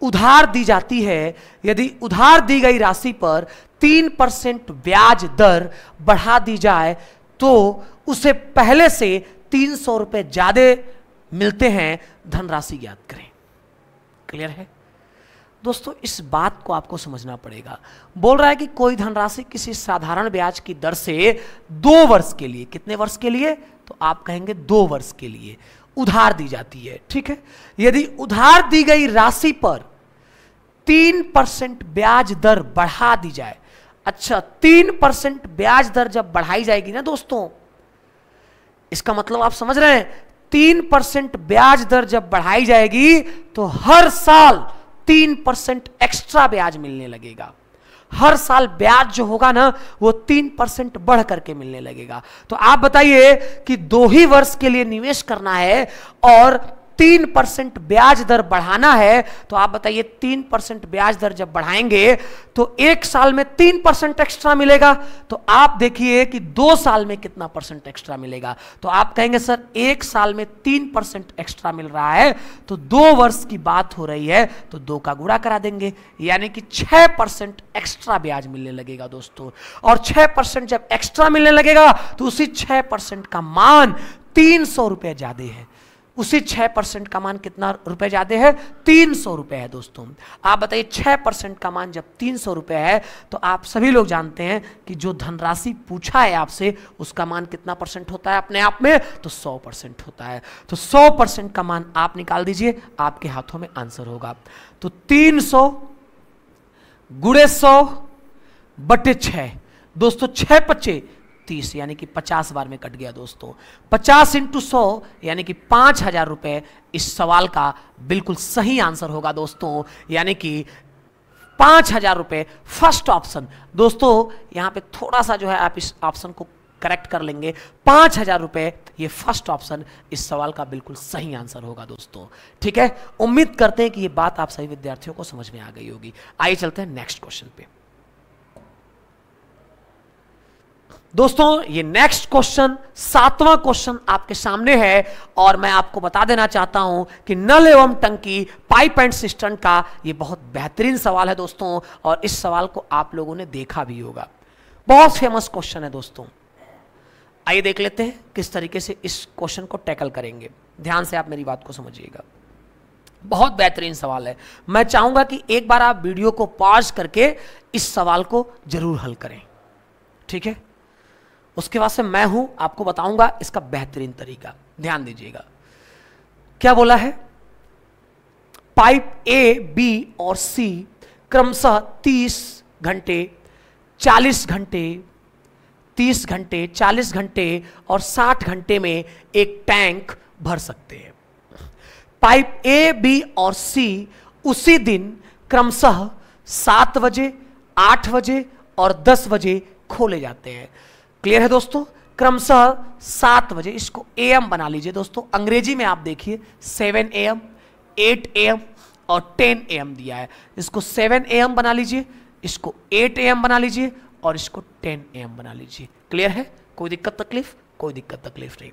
उधार दी जाती है। यदि उधार दी गई राशि पर 3% ब्याज दर बढ़ा दी जाए तो उसे पहले से 300 रुपए ज्यादा मिलते हैं, धनराशि ज्ञात करें। क्लियर है दोस्तों? इस बात को आपको समझना पड़ेगा। बोल रहा है कि कोई धनराशि किसी साधारण ब्याज की दर से 2 वर्ष के लिए, कितने वर्ष के लिए? तो आप कहेंगे 2 वर्ष के लिए उधार दी जाती है। ठीक है, यदि उधार दी गई राशि पर 3% ब्याज दर बढ़ा दी जाए। अच्छा, 3% ब्याज दर जब बढ़ाई जाएगी ना दोस्तों, इसका मतलब आप समझ रहे हैं, 3% ब्याज दर जब बढ़ाई जाएगी तो हर साल 3% एक्स्ट्रा ब्याज मिलने लगेगा। हर साल ब्याज जो होगा ना वो 3% बढ़ करके मिलने लगेगा। तो आप बताइए कि 2 ही वर्ष के लिए निवेश करना है और 3% ब्याज दर बढ़ाना है, तो आप बताइए 3% ब्याज दर जब बढ़ाएंगे तो 1 साल में 3% एक्स्ट्रा मिलेगा। तो आप देखिए कि 2 साल में कितना परसेंट एक्स्ट्रा मिलेगा। तो आप कहेंगे सर 1 साल में 3% एक्स्ट्रा मिल रहा है तो 2 वर्ष की बात हो रही है, तो 2 का गुणा करा देंगे, यानी कि 6% एक्स्ट्रा ब्याज मिलने लगेगा दोस्तों। और 6% जब एक्स्ट्रा मिलने लगेगा तो उसी 6% का मान 300 रुपए ज्यादा है। उसी 6% का मान कितना रुपए ज्यादा है? 300 रुपए है दोस्तों। आप बताइए 6% का मान जब 300 रुपए है तो आप सभी लोग जानते हैं कि जो धनराशि पूछा है आपसे उसका मान कितना परसेंट होता है अपने आप में? तो 100% होता है। तो 100% का मान आप निकाल दीजिए, आपके हाथों में आंसर होगा। तो 300 गुणे 100 बटे 6 दोस्तों, 6 × 30 यानी कि 50 बार में कट गया दोस्तों। 50 × 100 यानी कि 5000 रुपए इस सवाल का बिल्कुल सही आंसर होगा दोस्तों। यानी कि 5,000 रुपए फर्स्ट ऑप्शन। दोस्तों यहां पे थोड़ा सा जो है आप इस ऑप्शन को करेक्ट कर लेंगे, 5,000 रुपए ये फर्स्ट ऑप्शन इस सवाल का बिल्कुल सही आंसर होगा दोस्तों। ठीक है, उम्मीद करते हैं कि ये बात आप सभी विद्यार्थियों को समझ में आ गई होगी। आइए चलते हैं नेक्स्ट क्वेश्चन पे। दोस्तों ये नेक्स्ट क्वेश्चन 7वां क्वेश्चन आपके सामने है और मैं आपको बता देना चाहता हूं कि नल एवं टंकी पाइप एंड सिस्टम का ये बहुत बेहतरीन सवाल है दोस्तों, और इस सवाल को आप लोगों ने देखा भी होगा, बहुत फेमस क्वेश्चन है दोस्तों। आइए देख लेते हैं किस तरीके से इस क्वेश्चन को टैकल करेंगे। ध्यान से आप मेरी बात को समझिएगा, बहुत बेहतरीन सवाल है। मैं चाहूंगा कि एक बार आप वीडियो को पॉज करके इस सवाल को जरूर हल करें, ठीक है। उसके बाद से मैं हूं आपको बताऊंगा इसका बेहतरीन तरीका। ध्यान दीजिएगा क्या बोला है, पाइप ए, बी और सी क्रमशः 30 घंटे, 40 घंटे, 30 घंटे, 40 घंटे और 60 घंटे में एक टैंक भर सकते हैं। पाइप ए, बी और सी उसी दिन क्रमशः 7 बजे, 8 बजे और 10 बजे खोले जाते हैं। क्लियर है दोस्तों, क्रमशः 7 बजे, इसको AM बना लीजिए दोस्तों। अंग्रेजी में आप देखिए 7 AM, 8 AM और 10 AM दिया है। इसको 7 AM बना लीजिए, इसको 8 AM बना लीजिए और इसको 10 AM बना लीजिए। क्लियर है, कोई दिक्कत तकलीफ? कोई दिक्कत तकलीफ नहीं।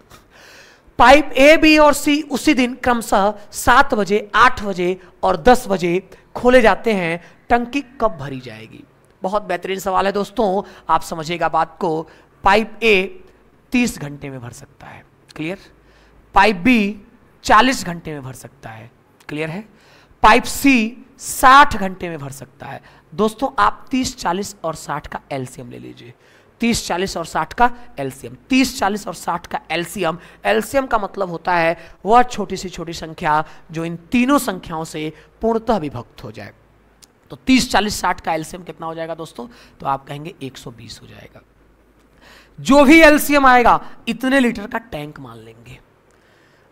पाइप ए, बी और सी उसी दिन क्रमशः 7 बजे, 8 बजे और 10 बजे खोले जाते हैं। टंकी कब भरी जाएगी? बहुत बेहतरीन सवाल है दोस्तों, आप समझिएगा बात को। पाइप ए 30 घंटे में भर सकता है, क्लियर। पाइप बी 40 घंटे में भर सकता है, क्लियर है। पाइप सी 60 घंटे में भर सकता है। दोस्तों आप 30, 40 और 60 का एलसीएम ले लीजिए। 30, 40 और 60 का एलसीएम, 30, 40 और 60 का एलसीएम। एलसीएम का मतलब होता है वह छोटी से छोटी संख्या जो इन तीनों संख्याओं से पूर्णतः विभक्त हो जाए। तो 30, 40, 60 का एलसीएम कितना हो जाएगा दोस्तों? तो आप कहेंगे 120 हो जाएगा। जो भी एलसीएम आएगा इतने लीटर का टैंक मान लेंगे।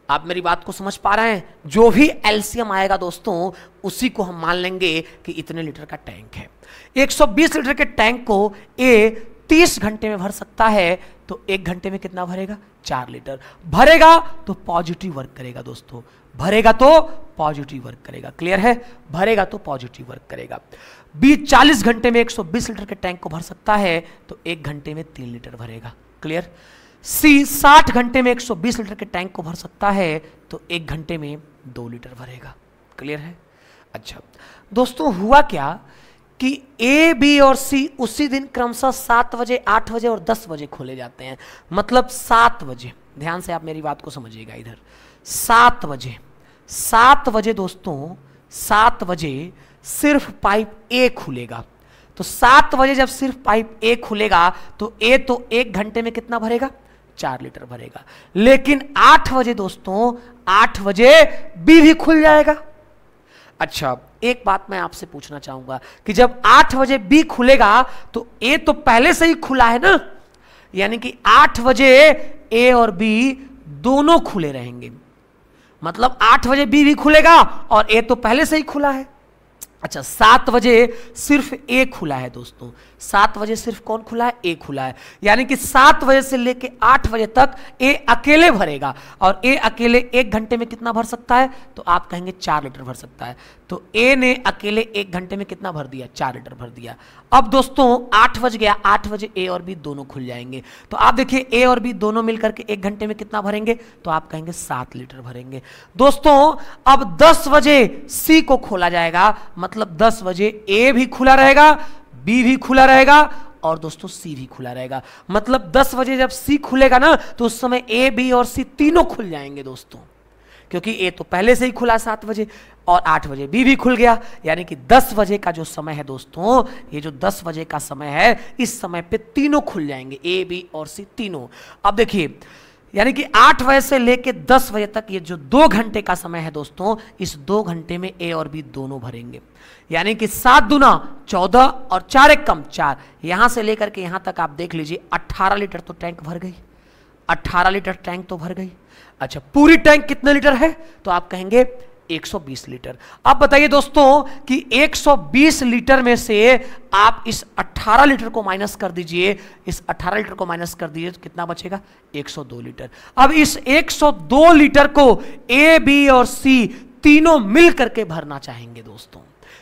आप मेरी बात को समझ पा रहे हैं? जो भी एलसीएम आएगा दोस्तों उसी को हम मान लेंगे कि इतने लीटर का टैंक है। 120 लीटर के टैंक को ए 30 घंटे में भर सकता है, तो 1 घंटे में कितना भरेगा? 4 लीटर भरेगा। तो पॉजिटिव वर्क करेगा दोस्तों, भरेगा तो पॉजिटिव वर्क करेगा। क्लियर है, भरेगा तो पॉजिटिव वर्क करेगा। बी 40 घंटे में 120 लीटर के टैंक को भर सकता है, तो 1 घंटे में 3 लीटर भरेगा। क्लियर। सी 60 घंटे में 120 लीटर के टैंक को भर सकता है, तो 1 घंटे में 2 लीटर भरेगा। क्लियर है। अच्छा दोस्तों, हुआ क्या कि ए, बी और सी उसी दिन क्रमशः 7 बजे, 8 बजे और 10 बजे खोले जाते हैं। मतलब 7 बजे, ध्यान से आप मेरी बात को समझिएगा इधर। 7 बजे दोस्तों, 7 बजे सिर्फ पाइप ए खुलेगा। तो 7 बजे जब सिर्फ पाइप ए खुलेगा तो ए तो 1 घंटे में कितना भरेगा? 4 लीटर भरेगा। लेकिन 8 बजे दोस्तों, 8 बजे बी भी खुल जाएगा। अच्छा एक बात मैं आपसे पूछना चाहूंगा कि जब 8 बजे बी खुलेगा तो ए तो पहले से ही खुला है ना, यानी कि 8 बजे ए और बी दोनों खुले रहेंगे। मतलब 8 बजे बी भी खुलेगा और ए तो पहले से ही खुला है। अच्छा 7 बजे सिर्फ ए खुला है दोस्तों। 7 बजे सिर्फ कौन खुला है? ए खुला है। यानी कि 7 बजे से लेके 8 बजे तक ए अकेले भरेगा, और ए अकेले 1 घंटे में कितना भर सकता है? तो आप कहेंगे 4 लीटर भर सकता है। तो ए ने अकेले 1 घंटे में कितना भर दिया? 4 लीटर भर दिया। अब दोस्तों 8 बज गया, 8 बजे ए और बी दोनों खुल जाएंगे। तो आप देखिए ए और बी दोनों मिलकर के 1 घंटे में कितना भरेंगे? तो आप कहेंगे 7 लीटर भरेंगे। दोस्तों अब 10 बजे सी को खोला जाएगा, मतलब 10 बजे ए भी खुला रहेगा, बी भी खुला रहेगा और दोस्तों सी भी खुला रहेगा। मतलब 10 बजे जब सी खुलेगा ना तो उस समय ए, बी और सी तीनों खुल जाएंगे दोस्तों, क्योंकि ए तो पहले से ही खुला 7 बजे और 8 बजे बी भी खुल गया। यानी कि 10 बजे का जो समय है दोस्तों, ये जो 10 बजे का समय है, इस समय पे तीनों खुल जाएंगे, ए, बी और सी तीनों। अब देखिए, यानी कि 8 बजे से लेके 10 बजे तक ये जो 2 घंटे का समय है दोस्तों, इस 2 घंटे में ए और बी दोनों भरेंगे। यानी कि 7 दूना 14 और 4 एक कम 4, यहां से लेकर के यहां तक आप देख लीजिए 18 लीटर तो टैंक भर गई। 18 लीटर टैंक तो भर गई। अच्छा पूरी टैंक कितने लीटर है? तो आप कहेंगे 120 लीटर। अब बताइए दोस्तों कि 120 लीटर में से आप इस 18 लीटर को माइनस कर दीजिए, इस 18 लीटर को माइनस कर दीजिए तो कितना बचेगा? 102 लीटर। अब इस 102 लीटर को ए, बी और सी तीनों मिल करके भरना चाहेंगे दोस्तों,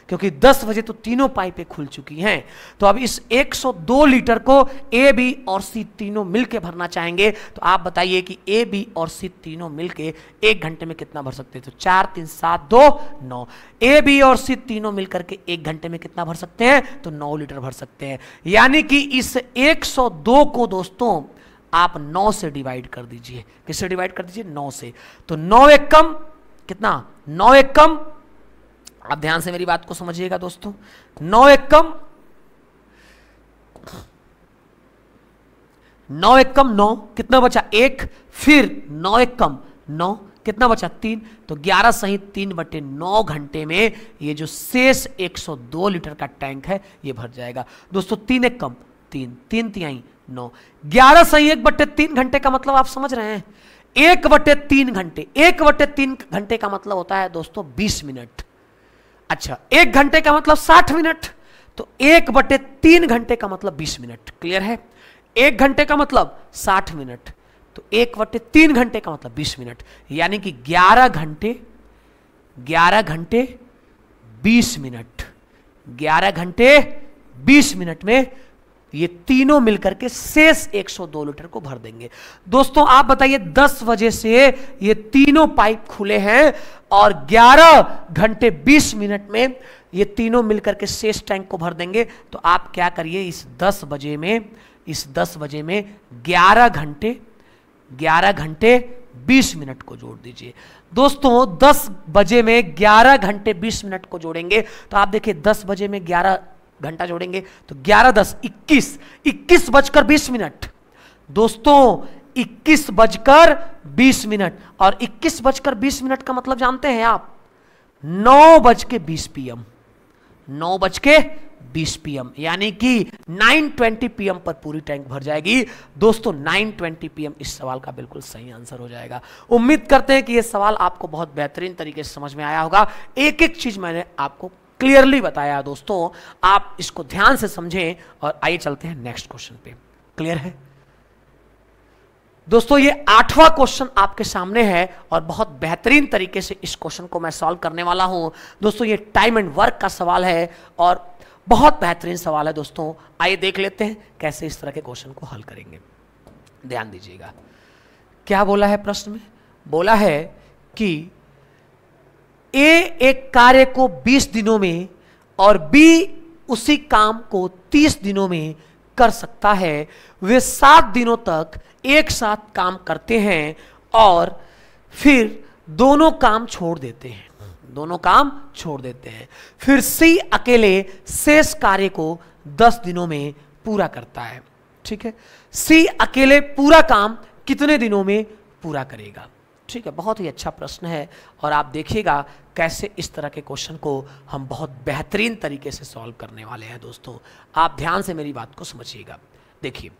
क्योंकि 10 बजे तो तीनों पाइपें खुल चुकी हैं। तो अब इस 102 लीटर को ए, बी और सी तीनों मिलके भरना चाहेंगे। तो आप बताइए कि ए, बी और सी तीनों मिलके 1 घंटे में कितना भर सकते हैं? तो 4 3 7 2 9। ए, बी और सी तीनों मिलकर के 1 घंटे में कितना भर सकते हैं? तो 9 लीटर भर सकते हैं। यानी कि इस 102 को दोस्तों आप 9 से डिवाइड कर दीजिए। किससे डिवाइड कर दीजिए? 9 से। तो 9 एक कम कितना? 9 एक कम, आप ध्यान से मेरी बात को समझिएगा दोस्तों, 9 एक कम 9 एक कम 9, कितना बचा? 1। फिर 9 एक कम 9, कितना बचा? 3। तो 11 सहित 3/9 घंटे में ये जो शेष 102 लीटर का टैंक है ये भर जाएगा दोस्तों। 3 एक कम 3, 3 तिहाई 9, 11 सही 1/3 घंटे का मतलब आप समझ रहे हैं? 1/3 घंटे, 1/3 घंटे का मतलब होता है दोस्तों 20 मिनट। अच्छा, 1 घंटे का मतलब 60 मिनट, तो 1/3 घंटे का मतलब 20 मिनट। क्लियर है? 1 घंटे का मतलब 60 मिनट, तो 1/3 घंटे का मतलब 20 मिनट, यानी कि 11 घंटे 20 मिनट, 11 घंटे 20 मिनट में ये तीनों मिलकर के शेष 102 लीटर को भर देंगे। दोस्तों आप बताइए 10 बजे से ये तीनों पाइप खुले हैं और 11 घंटे 20 मिनट में ये तीनों मिलकर के शेष टैंक को भर देंगे। तो आप क्या करिए, इस 10 बजे में 11 घंटे 20 मिनट को जोड़ दीजिए। दोस्तों 10 बजे में 11 घंटे 20 मिनट को जोड़ेंगे तो आप देखिए 10 बजे में 11 घंटा जोड़ेंगे तो 11 10 21, 21 बजकर 20 मिनट। दोस्तों 21 बजकर 20 मिनट, और 21 बजकर 20 मिनट का मतलब जानते हैं आप? 9:20 PM, 9:20 PM, यानी कि 9:20 PM पर पूरी टैंक भर जाएगी। दोस्तों 9:20 PM इस सवाल का बिल्कुल सही आंसर हो जाएगा। उम्मीद करते हैं कि यह सवाल आपको बहुत बेहतरीन तरीके से समझ में आया होगा। एक एक चीज मैंने आपको क्लियरली बताया दोस्तों, आप इसको ध्यान से समझें। और आइए चलते हैं नेक्स्ट क्वेश्चन पे। क्लियर है दोस्तों? ये 8वां क्वेश्चन आपके सामने है और बहुत बेहतरीन तरीके से इस क्वेश्चन को मैं सॉल्व करने वाला हूं दोस्तों। ये टाइम एंड वर्क का सवाल है और बहुत बेहतरीन सवाल है दोस्तों। आइए देख लेते हैं कैसे इस तरह के क्वेश्चन को हल करेंगे। ध्यान दीजिएगा, क्या बोला है प्रश्न में? बोला है कि ए एक कार्य को 20 दिनों में और बी उसी काम को 30 दिनों में कर सकता है। वे 7 दिनों तक एक साथ काम करते हैं और फिर दोनों काम छोड़ देते हैं। फिर सी अकेले शेष कार्य को 10 दिनों में पूरा करता है। ठीक है, सी अकेले पूरा काम कितने दिनों में पूरा करेगा? ठीक है, बहुत ही अच्छा प्रश्न है और आप देखिएगा कैसे इस तरह के क्वेश्चन को हम बहुत बेहतरीन तरीके से सॉल्व करने वाले हैं दोस्तों। आप ध्यान से मेरी बात को समझिएगा। देखिए,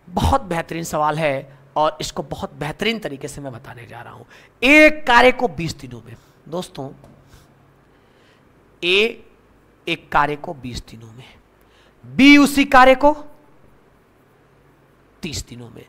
बहुत बेहतरीन सवाल है और इसको बहुत बेहतरीन तरीके से मैं बताने जा रहा हूं। एक कार्य को 20 दिनों में, दोस्तों ए एक कार्य को 20 दिनों में, बी उसी कार्य को 30 दिनों में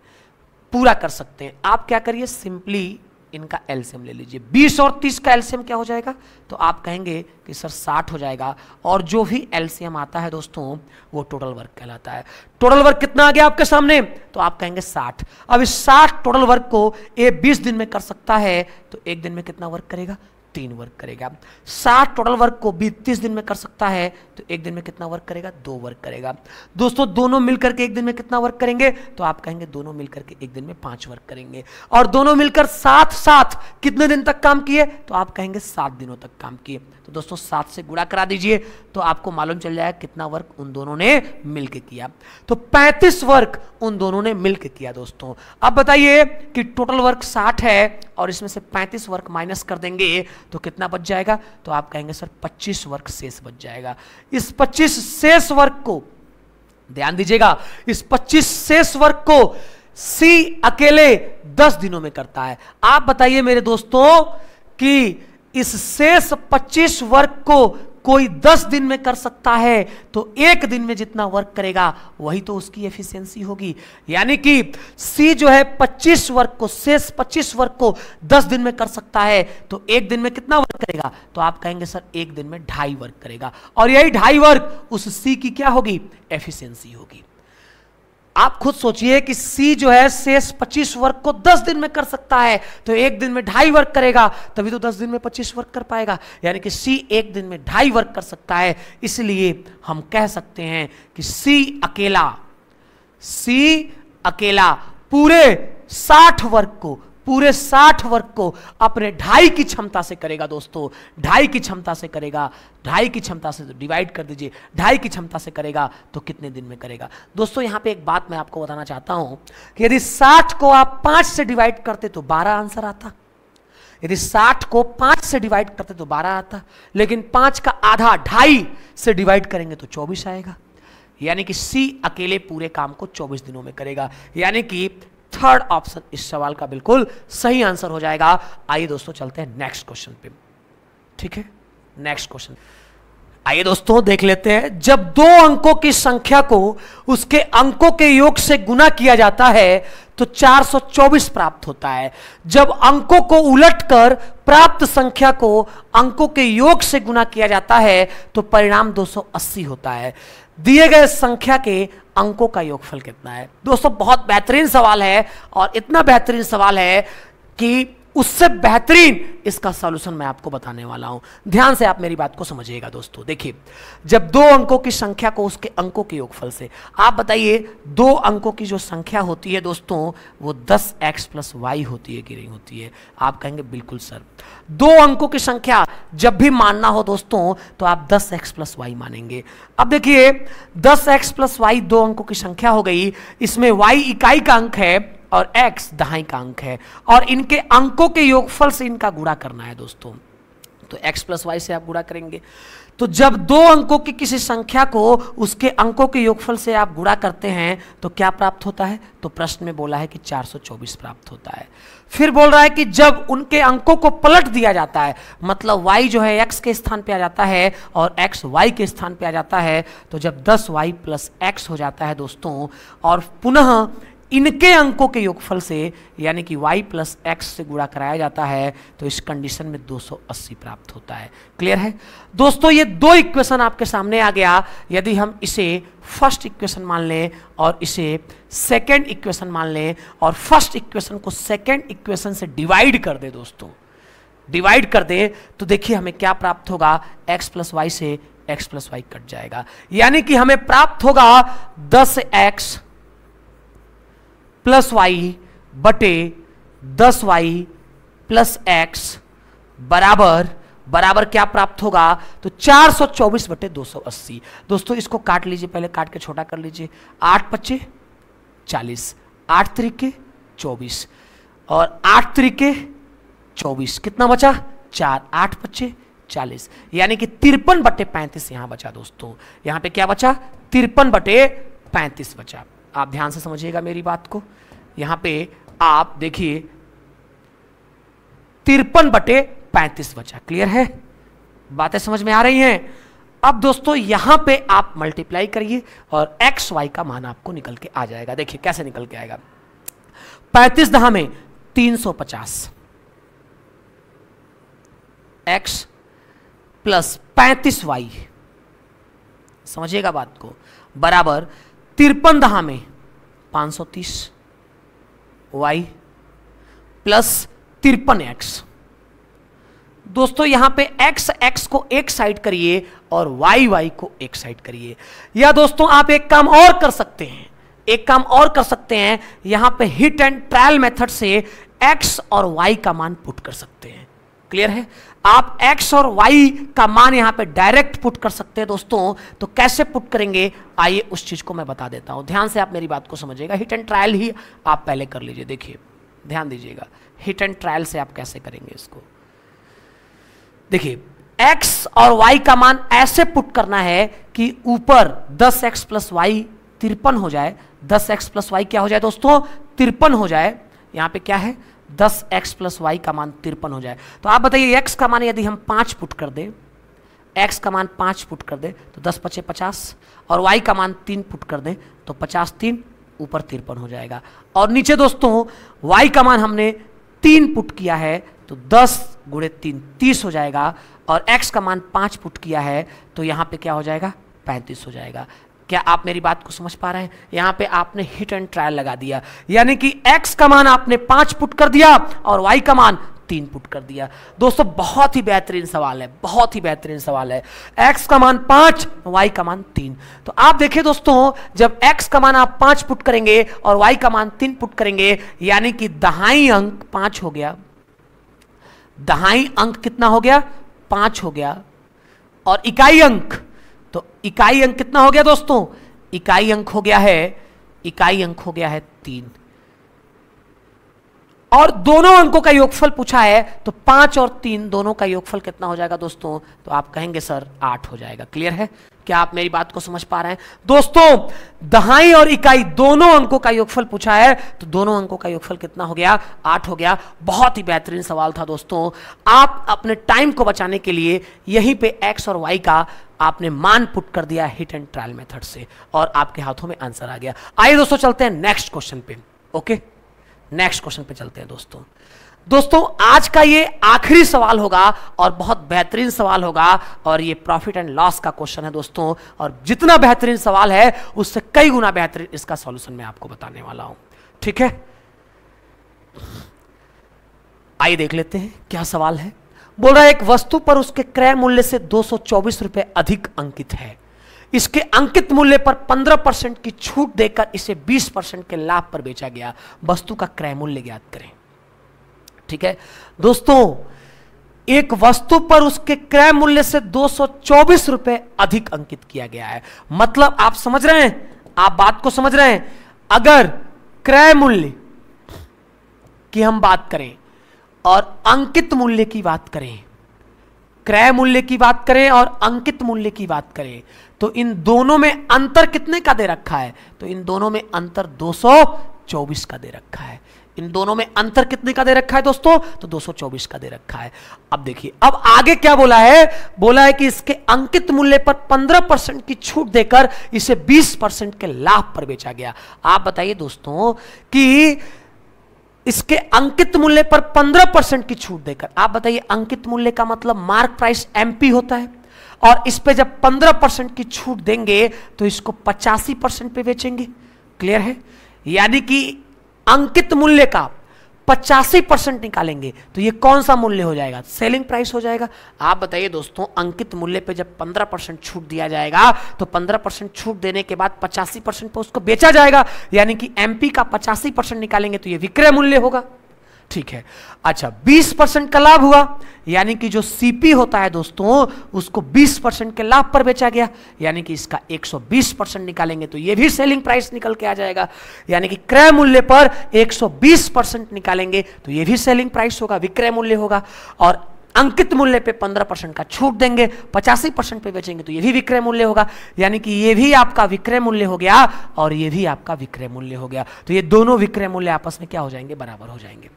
पूरा कर सकते हैं। आप क्या करिए, सिंपली इनका एलसीएम ले लीजिए। 20 और 30 का एलसीएम क्या हो जाएगा? तो आप कहेंगे कि सर 60 हो जाएगा, और जो भी एलसीएम आता है दोस्तों वो टोटल वर्क कहलाता है। टोटल वर्क कितना आ गया आपके सामने? तो आप कहेंगे 60। अब इस 60 टोटल वर्क को ये 20 दिन में कर सकता है तो एक दिन में कितना वर्क करेगा? 3 वर्क करेगा। 60 टोटल वर्क को 30 दिन में कर सकता है तो एक दिन में कितना वर्क करेगा? 2 वर्क करेगा। दोस्तों दोनों मिलकर के एक दिन में कितना वर्क करेंगे? तो आप कहेंगे दोनों मिलकर के एक दिन में 5 वर्क करेंगे। और दोनों मिलकर साथ साथ कितने दिन तक काम किए? तो आप कहेंगे 7 दिनों तक काम किए। तो दोस्तों 7 से गुणा करा दीजिए तो आपको मालूम चल जाएगा कितना वर्क उन दोनों ने मिलकर किया। तो 35 वर्क उन दोनों ने मिलकर किया दोस्तों। अब बताइए कि टोटल वर्क 60 है और इसमें से 35 वर्क माइनस कर देंगे तो कितना बच जाएगा? तो आप कहेंगे सर 25 वर्क शेष बच जाएगा। इस 25 शेष वर्क को ध्यान दीजिएगा, इस 25 शेष वर्क को सी अकेले 10 दिनों में करता है। आप बताइए मेरे दोस्तों कि इस शेष 25 वर्क को कोई 10 दिन में कर सकता है तो एक दिन में जितना वर्क करेगा वही तो उसकी एफिशिएंसी होगी। यानी कि सी जो है 25 वर्क को, शेष 25 वर्क को 10 दिन में कर सकता है तो एक दिन में कितना वर्क करेगा, तो आप कहेंगे सर एक दिन में 2.5 वर्क करेगा, और यही 2.5 वर्क उस सी की क्या होगी, एफिशिएंसी होगी। आप खुद सोचिए कि सी जो है शेष 25 वर्क को 10 दिन में कर सकता है तो एक दिन में 2.5 वर्क करेगा, तभी तो 10 दिन में 25 वर्क कर पाएगा। यानी कि सी एक दिन में 2.5 वर्क कर सकता है, इसलिए हम कह सकते हैं कि सी अकेला पूरे 60 वर्क को अपने 2.5 की क्षमता से करेगा। दोस्तों 2.5 की क्षमता से करेगा, 2.5 की क्षमता से तो डिवाइड कर दीजिए, 2.5 की क्षमता से करेगा तो कितने दिन में करेगा। दोस्तों यहां पे एक बात मैं आपको बताना चाहता हूं कि यदि 60 को आप 5 से डिवाइड करते तो 12 आंसर आता, यदि 60 को 5 से डिवाइड करते तो 12 आता, लेकिन 5 का आधा 2.5 से डिवाइड करेंगे तो 24 आएगा। यानी कि सी अकेले पूरे काम को 24 दिनों में करेगा। यानी कि थर्ड ऑप्शन इस सवाल का बिल्कुल सही आंसर हो जाएगा। आइए दोस्तों चलते हैं नेक्स्ट क्वेश्चन पे। ठीक है, नेक्स्ट क्वेश्चन आइए दोस्तों देख लेते हैं। जब 2 अंकों की संख्या को उसके अंकों के योग से गुना किया जाता है तो 424 प्राप्त होता है। जब अंकों को उलटकर प्राप्त संख्या को अंकों के योग से गुना किया जाता है तो परिणाम 280 होता है। दिए गए संख्या के अंकों का योगफल कितना है। दोस्तों बहुत बेहतरीन सवाल है, और इतना बेहतरीन सवाल है कि उससे बेहतरीन इसका सॉल्यूशन मैं आपको बताने वाला हूं। ध्यान से आप मेरी बात को समझिएगा दोस्तों। देखिए, जब 2 अंकों की संख्या को उसके अंकों के योगफल से, आप बताइए 2 अंकों की जो संख्या होती है दोस्तों वो 10x + y होती है कि नहीं होती है। आप कहेंगे बिल्कुल सर। 2 अंकों की संख्या जब भी मानना हो दोस्तों तो आप 10x + y मानेंगे। अब देखिए 10x + y 2 अंकों की संख्या हो गई, इसमें y इकाई का अंक है और x दहाई का अंक है, और इनके अंकों के योगफल से इनका गुणा करना है दोस्तों। तो x + y से आप गुणा करेंगे। तो जब 2 अंकों की किसी संख्या को उसके अंकों के योगफल से आप गुणा करते हैं तो क्या प्राप्त होता है, तो प्रश्न में बोला है कि 424 प्राप्त होता है। फिर बोल रहा है कि जब उनके अंकों को पलट दिया जाता है, मतलब y जो है x के स्थान पे आ जाता है और x y के स्थान पे आ जाता है, तो जब 10y + x हो जाता है दोस्तों और पुनः इनके अंकों के योगफल से यानी कि y + x से गुणा कराया जाता है तो इस कंडीशन में 280 प्राप्त होता है। क्लियर है दोस्तों। ये 2 इक्वेशन आपके सामने आ गया। यदि हम इसे फर्स्ट इक्वेशन मान लें और इसे सेकंड इक्वेशन मान लें और फर्स्ट इक्वेशन को सेकंड इक्वेशन से डिवाइड कर दे दोस्तों, डिवाइड कर दे तो देखिए हमें क्या प्राप्त होगा, x + y से x + y कट जाएगा। यानी कि हमें प्राप्त होगा 10x + y बटे 10y + x बराबर क्या प्राप्त होगा, तो 424 बटे 280। दोस्तों इसको काट लीजिए, पहले काट के छोटा कर लीजिए। 8 × 5 = 40, 8 × 3 = 24 और 8 × 3 = 24, कितना बचा 4, 8 × 5 = 40, यानी कि 53 बटे 35 यहां बचा दोस्तों। यहां पे क्या बचा, 53 बटे 35 बचा। आप ध्यान से समझिएगा मेरी बात को। यहां पे आप देखिए 53 बटे 35 बचा। क्लियर है, बातें समझ में आ रही हैं। अब दोस्तों यहां पे आप मल्टीप्लाई करिए और x y का मान आपको निकल के आ जाएगा। देखिए कैसे निकल के आएगा, 35 दहा में 350 x + 35y, समझिएगा बात को, बराबर 53 दहा में 530 y + 53x। दोस्तों यहां पे x को एक साइड करिए और y को एक साइड करिए। या दोस्तों आप एक काम और कर सकते हैं, यहां पे हिट एंड ट्रायल मेथड से x और y का मान पुट कर सकते हैं। क्लियर है, आप x और y का मान यहां पे डायरेक्ट पुट कर सकते हैं दोस्तों। तो कैसे पुट करेंगे, आइए उस चीज को मैं बता देता हूं। ध्यान से आप मेरी बात को समझिएगा। हिट एंड ट्रायल ही आप पहले कर लीजिए। देखिए ध्यान दीजिएगा, हिट एंड ट्रायल से आप कैसे करेंगे इसको। देखिए x और y का मान ऐसे पुट करना है कि ऊपर 10x + y 53 हो जाए, 10x + y क्या हो जाए दोस्तों 53 हो जाए। यहां पे क्या है 10x प्लस वाई का मान 53 हो जाए। तो आप बताइए x का मान यदि हम 5 पुट कर दें, x का मान 5 पुट कर दें तो 10 पचे 50, और y का मान 3 पुट कर दें तो 50 3 ऊपर 53 हो जाएगा। और नीचे दोस्तों y का मान हमने 3 पुट किया है तो 10 गुणे 3 30 हो जाएगा, और x का मान 5 पुट किया है तो यहाँ पे क्या हो जाएगा 35 हो जाएगा। क्या आप मेरी बात को समझ पा रहे हैं? यहाँ पे आपने हिट एंड ट्रायल लगा दिया, यानी कि x का मान आपने 5 पुट कर दिया और y का मान 3 पुट कर दिया। दोस्तों बहुत ही बेहतरीन सवाल है, बहुत ही बेहतरीन सवाल है। x का मान 5, y का मान 3। तो आप देखिए दोस्तों, जब x का मान आप 5 पुट करेंगे और y का मान 3 पुट करेंगे, यानी कि दहाई अंक 5 हो गया, दहाई अंक कितना हो गया 5 हो गया, और इकाई अंक, तो इकाई अंक कितना हो गया दोस्तों, इकाई अंक हो गया है, इकाई अंक हो गया है 3, और दोनों अंकों का योगफल पूछा है तो 5 और 3 दोनों का योगफल कितना हो जाएगा दोस्तों, तो आप कहेंगे सर 8 हो जाएगा। क्लियर है? क्या आप मेरी बात को समझ पा रहे हैं? दोस्तों दहाई और इकाई दोनों अंकों का योगफल पूछा है तो दोनों अंकों का योगफल कितना हो गया 8 हो गया। बहुत ही बेहतरीन सवाल था दोस्तों। आप अपने टाइम को बचाने के लिए यहीं पे x और y का आपने मान पुट कर दिया हिट एंड ट्रायल मेथड से, और आपके हाथों में आंसर आ गया। आइए दोस्तों चलते हैं नेक्स्ट क्वेश्चन पे। ओके, नेक्स्ट क्वेश्चन पे चलते हैं दोस्तों। दोस्तों आज का ये आखिरी सवाल होगा और बहुत बेहतरीन सवाल होगा, और ये प्रॉफिट एंड लॉस का क्वेश्चन है दोस्तों, और जितना बेहतरीन सवाल है उससे कई गुना बेहतरीन इसका सॉल्यूशन मैं आपको बताने वाला हूं। ठीक है, आइए देख लेते हैं क्या सवाल है। बोल रहा है एक वस्तु पर उसके क्रय मूल्य से 224 रुपए अधिक अंकित है, इसके अंकित मूल्य पर 15% की छूट देकर इसे 20% के लाभ पर बेचा गया, वस्तु का क्रय मूल्य ज्ञात करें। ठीक है दोस्तों, एक वस्तु पर उसके क्रय मूल्य से 224 रुपए अधिक अंकित किया गया है। मतलब आप समझ रहे हैं, आप बात को समझ रहे हैं। अगर क्रय मूल्य की हम बात करें और अंकित मूल्य की बात करें, क्रय मूल्य की बात करें और अंकित मूल्य की बात करें, तो इन दोनों में अंतर कितने का दे रखा है, तो इन दोनों में अंतर 224 का दे रखा है। इन दोनों में अंतर कितने का दे रखा है दोस्तों, तो 224 का दे रखा है। अब देखिए अब आगे क्या बोला है, बोला है कि इसके अंकित मूल्य पर 15% की छूट देकर इसे 20% के लाभ पर बेचा गया। आप बताइए दोस्तों कि इसके अंकित मूल्य पर 15% की छूट देकर, आप बताइए अंकित मूल्य का मतलब मार्क प्राइस एमपी होता है, और इस पे जब 15% की छूट देंगे तो इसको 85% पे बेचेंगे। क्लियर है? यानी कि अंकित मूल्य का 85% निकालेंगे तो ये कौन सा मूल्य हो जाएगा, सेलिंग प्राइस हो जाएगा। आप बताइए दोस्तों, अंकित मूल्य पे जब 15% छूट दिया जाएगा तो 15% छूट देने के बाद 85% पे उसको बेचा जाएगा, यानी कि एमपी का 85% निकालेंगे तो ये विक्रय मूल्य होगा। ठीक है, अच्छा 20% का लाभ हुआ, यानी कि जो सीपी होता है दोस्तों उसको 20% के लाभ पर बेचा गया, यानी कि इसका 120% निकालेंगे तो ये भी सेलिंग प्राइस निकल के आ जाएगा। यानी कि क्रय मूल्य पर 120% निकालेंगे तो ये भी सेलिंग प्राइस होगा, विक्रय मूल्य होगा। और अंकित मूल्य पे 15% का छूट देंगे, 85% पे बेचेंगे तो ये भी विक्रय मूल्य होगा, यानी कि ये भी आपका विक्रय मूल्य हो गया और ये भी आपका विक्रय मूल्य हो गया। तो ये दोनों विक्रय मूल्य आपस में क्या हो जाएंगे, बराबर हो जाएंगे।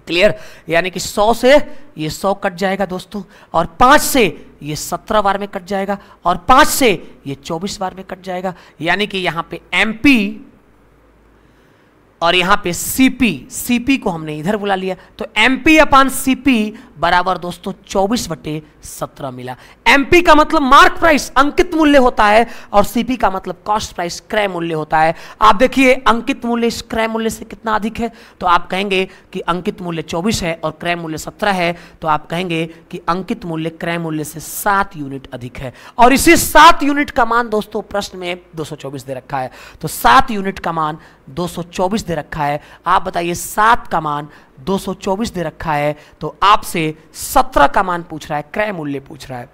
क्लियर? यानी कि 100 से ये 100 कट जाएगा दोस्तों, और 5 से ये 17 बार में कट जाएगा, और 5 से ये 24 बार में कट जाएगा। यानी कि यहां पे एमपी और यहां पे सीपी, सीपी को हमने इधर बुला लिया तो एमपी अपान सीपी बराबर दोस्तों 24/17 मिला। एमपी का मतलब मार्क प्राइस अंकित मूल्य होता है, और सीपी का मतलब कॉस्ट प्राइस क्रय मूल्य होता है। आप देखिए अंकित मूल्य इस क्रय मूल्य से कितना अधिक है, तो आप कहेंगे कि अंकित मूल्य 24 है और क्रय मूल्य 17 है, तो आप कहेंगे कि अंकित मूल्य क्रय मूल्य से 7 यूनिट अधिक है। और इसी 7 यूनिट का मान दोस्तों प्रश्न में 224 दे रखा है, तो 7 यूनिट का मान 224 दे रखा है। आप बताइए 7 का मान 224 दे रखा है, तो आपसे 17 का मान पूछ रहा है, क्रय मूल्य पूछ रहा है।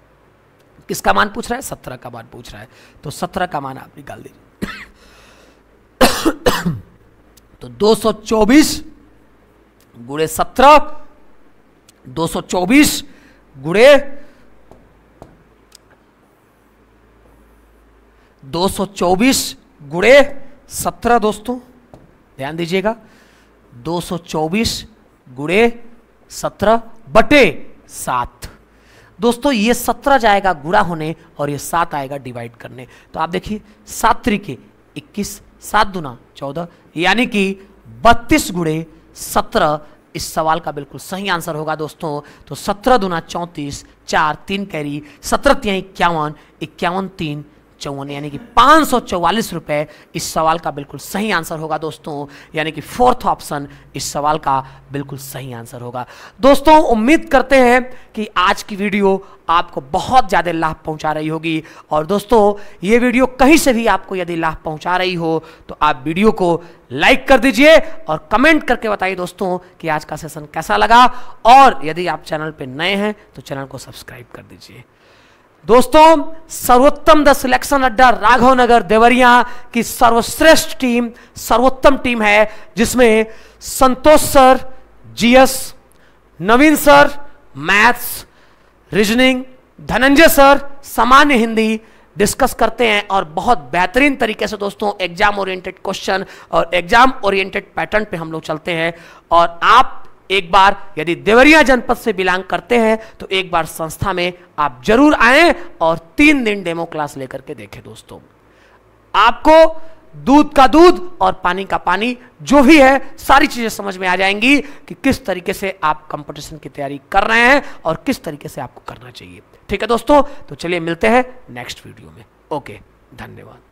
किसका मान पूछ रहा है? 17 का मान पूछ रहा है, तो 17 का मान आप निकाल दीजिए। तो 224 गुणे 17, 224 गुणे 224 गुणे 17 दोस्तों ध्यान दीजिएगा, 224 गुणे 17/7। दोस्तों ये 17 जाएगा गुणा होने और ये 7 आएगा डिवाइड करने। तो आप देखिए 7 त्रिके 21, 7 दूना 14, यानी कि 32 गुणे 17 इस सवाल का बिल्कुल सही आंसर होगा दोस्तों। तो 17 दूना 34, 4 3 कैरी, 17 तिया 51, 51 3 54, यानी कि 544 रुपए इस सवाल का बिल्कुल सही आंसर होगा दोस्तों। यानी कि फोर्थ ऑप्शन इस सवाल का बिल्कुल सही आंसर होगा। दोस्तों उम्मीद करते हैं कि आज की वीडियो आपको बहुत ज़्यादा लाभ पहुंचा रही होगी। और दोस्तों ये वीडियो कहीं से भी आपको यदि लाभ पहुंचा रही हो तो आप वीडियो को लाइक कर दीजिए और कमेंट करके बताइए दोस्तों कि आज का सेशन कैसा लगा। और यदि आप चैनल पर नए हैं तो चैनल को सब्सक्राइब कर दीजिए। दोस्तों सर्वोत्तम द सिलेक्शन अड्डा राघव नगर देवरिया की सर्वश्रेष्ठ टीम सर्वोत्तम टीम है, जिसमें Santosh sir GS, Naveen sir maths, reasoning, Dhananjay sir सामान्य हिंदी डिस्कस करते हैं और बहुत बेहतरीन तरीके से दोस्तों एग्जाम ओरिएंटेड क्वेश्चन और एग्जाम ओरिएंटेड पैटर्न पे हम लोग चलते हैं। और आप एक बार यदि देवरिया जनपद से बिलोंग करते हैं तो एक बार संस्था में आप जरूर आएं और 3 दिन डेमो क्लास लेकर के देखें। दोस्तों आपको दूध का दूध और पानी का पानी जो भी है सारी चीजें समझ में आ जाएंगी कि किस तरीके से आप कंपटीशन की तैयारी कर रहे हैं और किस तरीके से आपको करना चाहिए। ठीक है दोस्तों, तो चलिए मिलते हैं नेक्स्ट वीडियो में। ओके, धन्यवाद।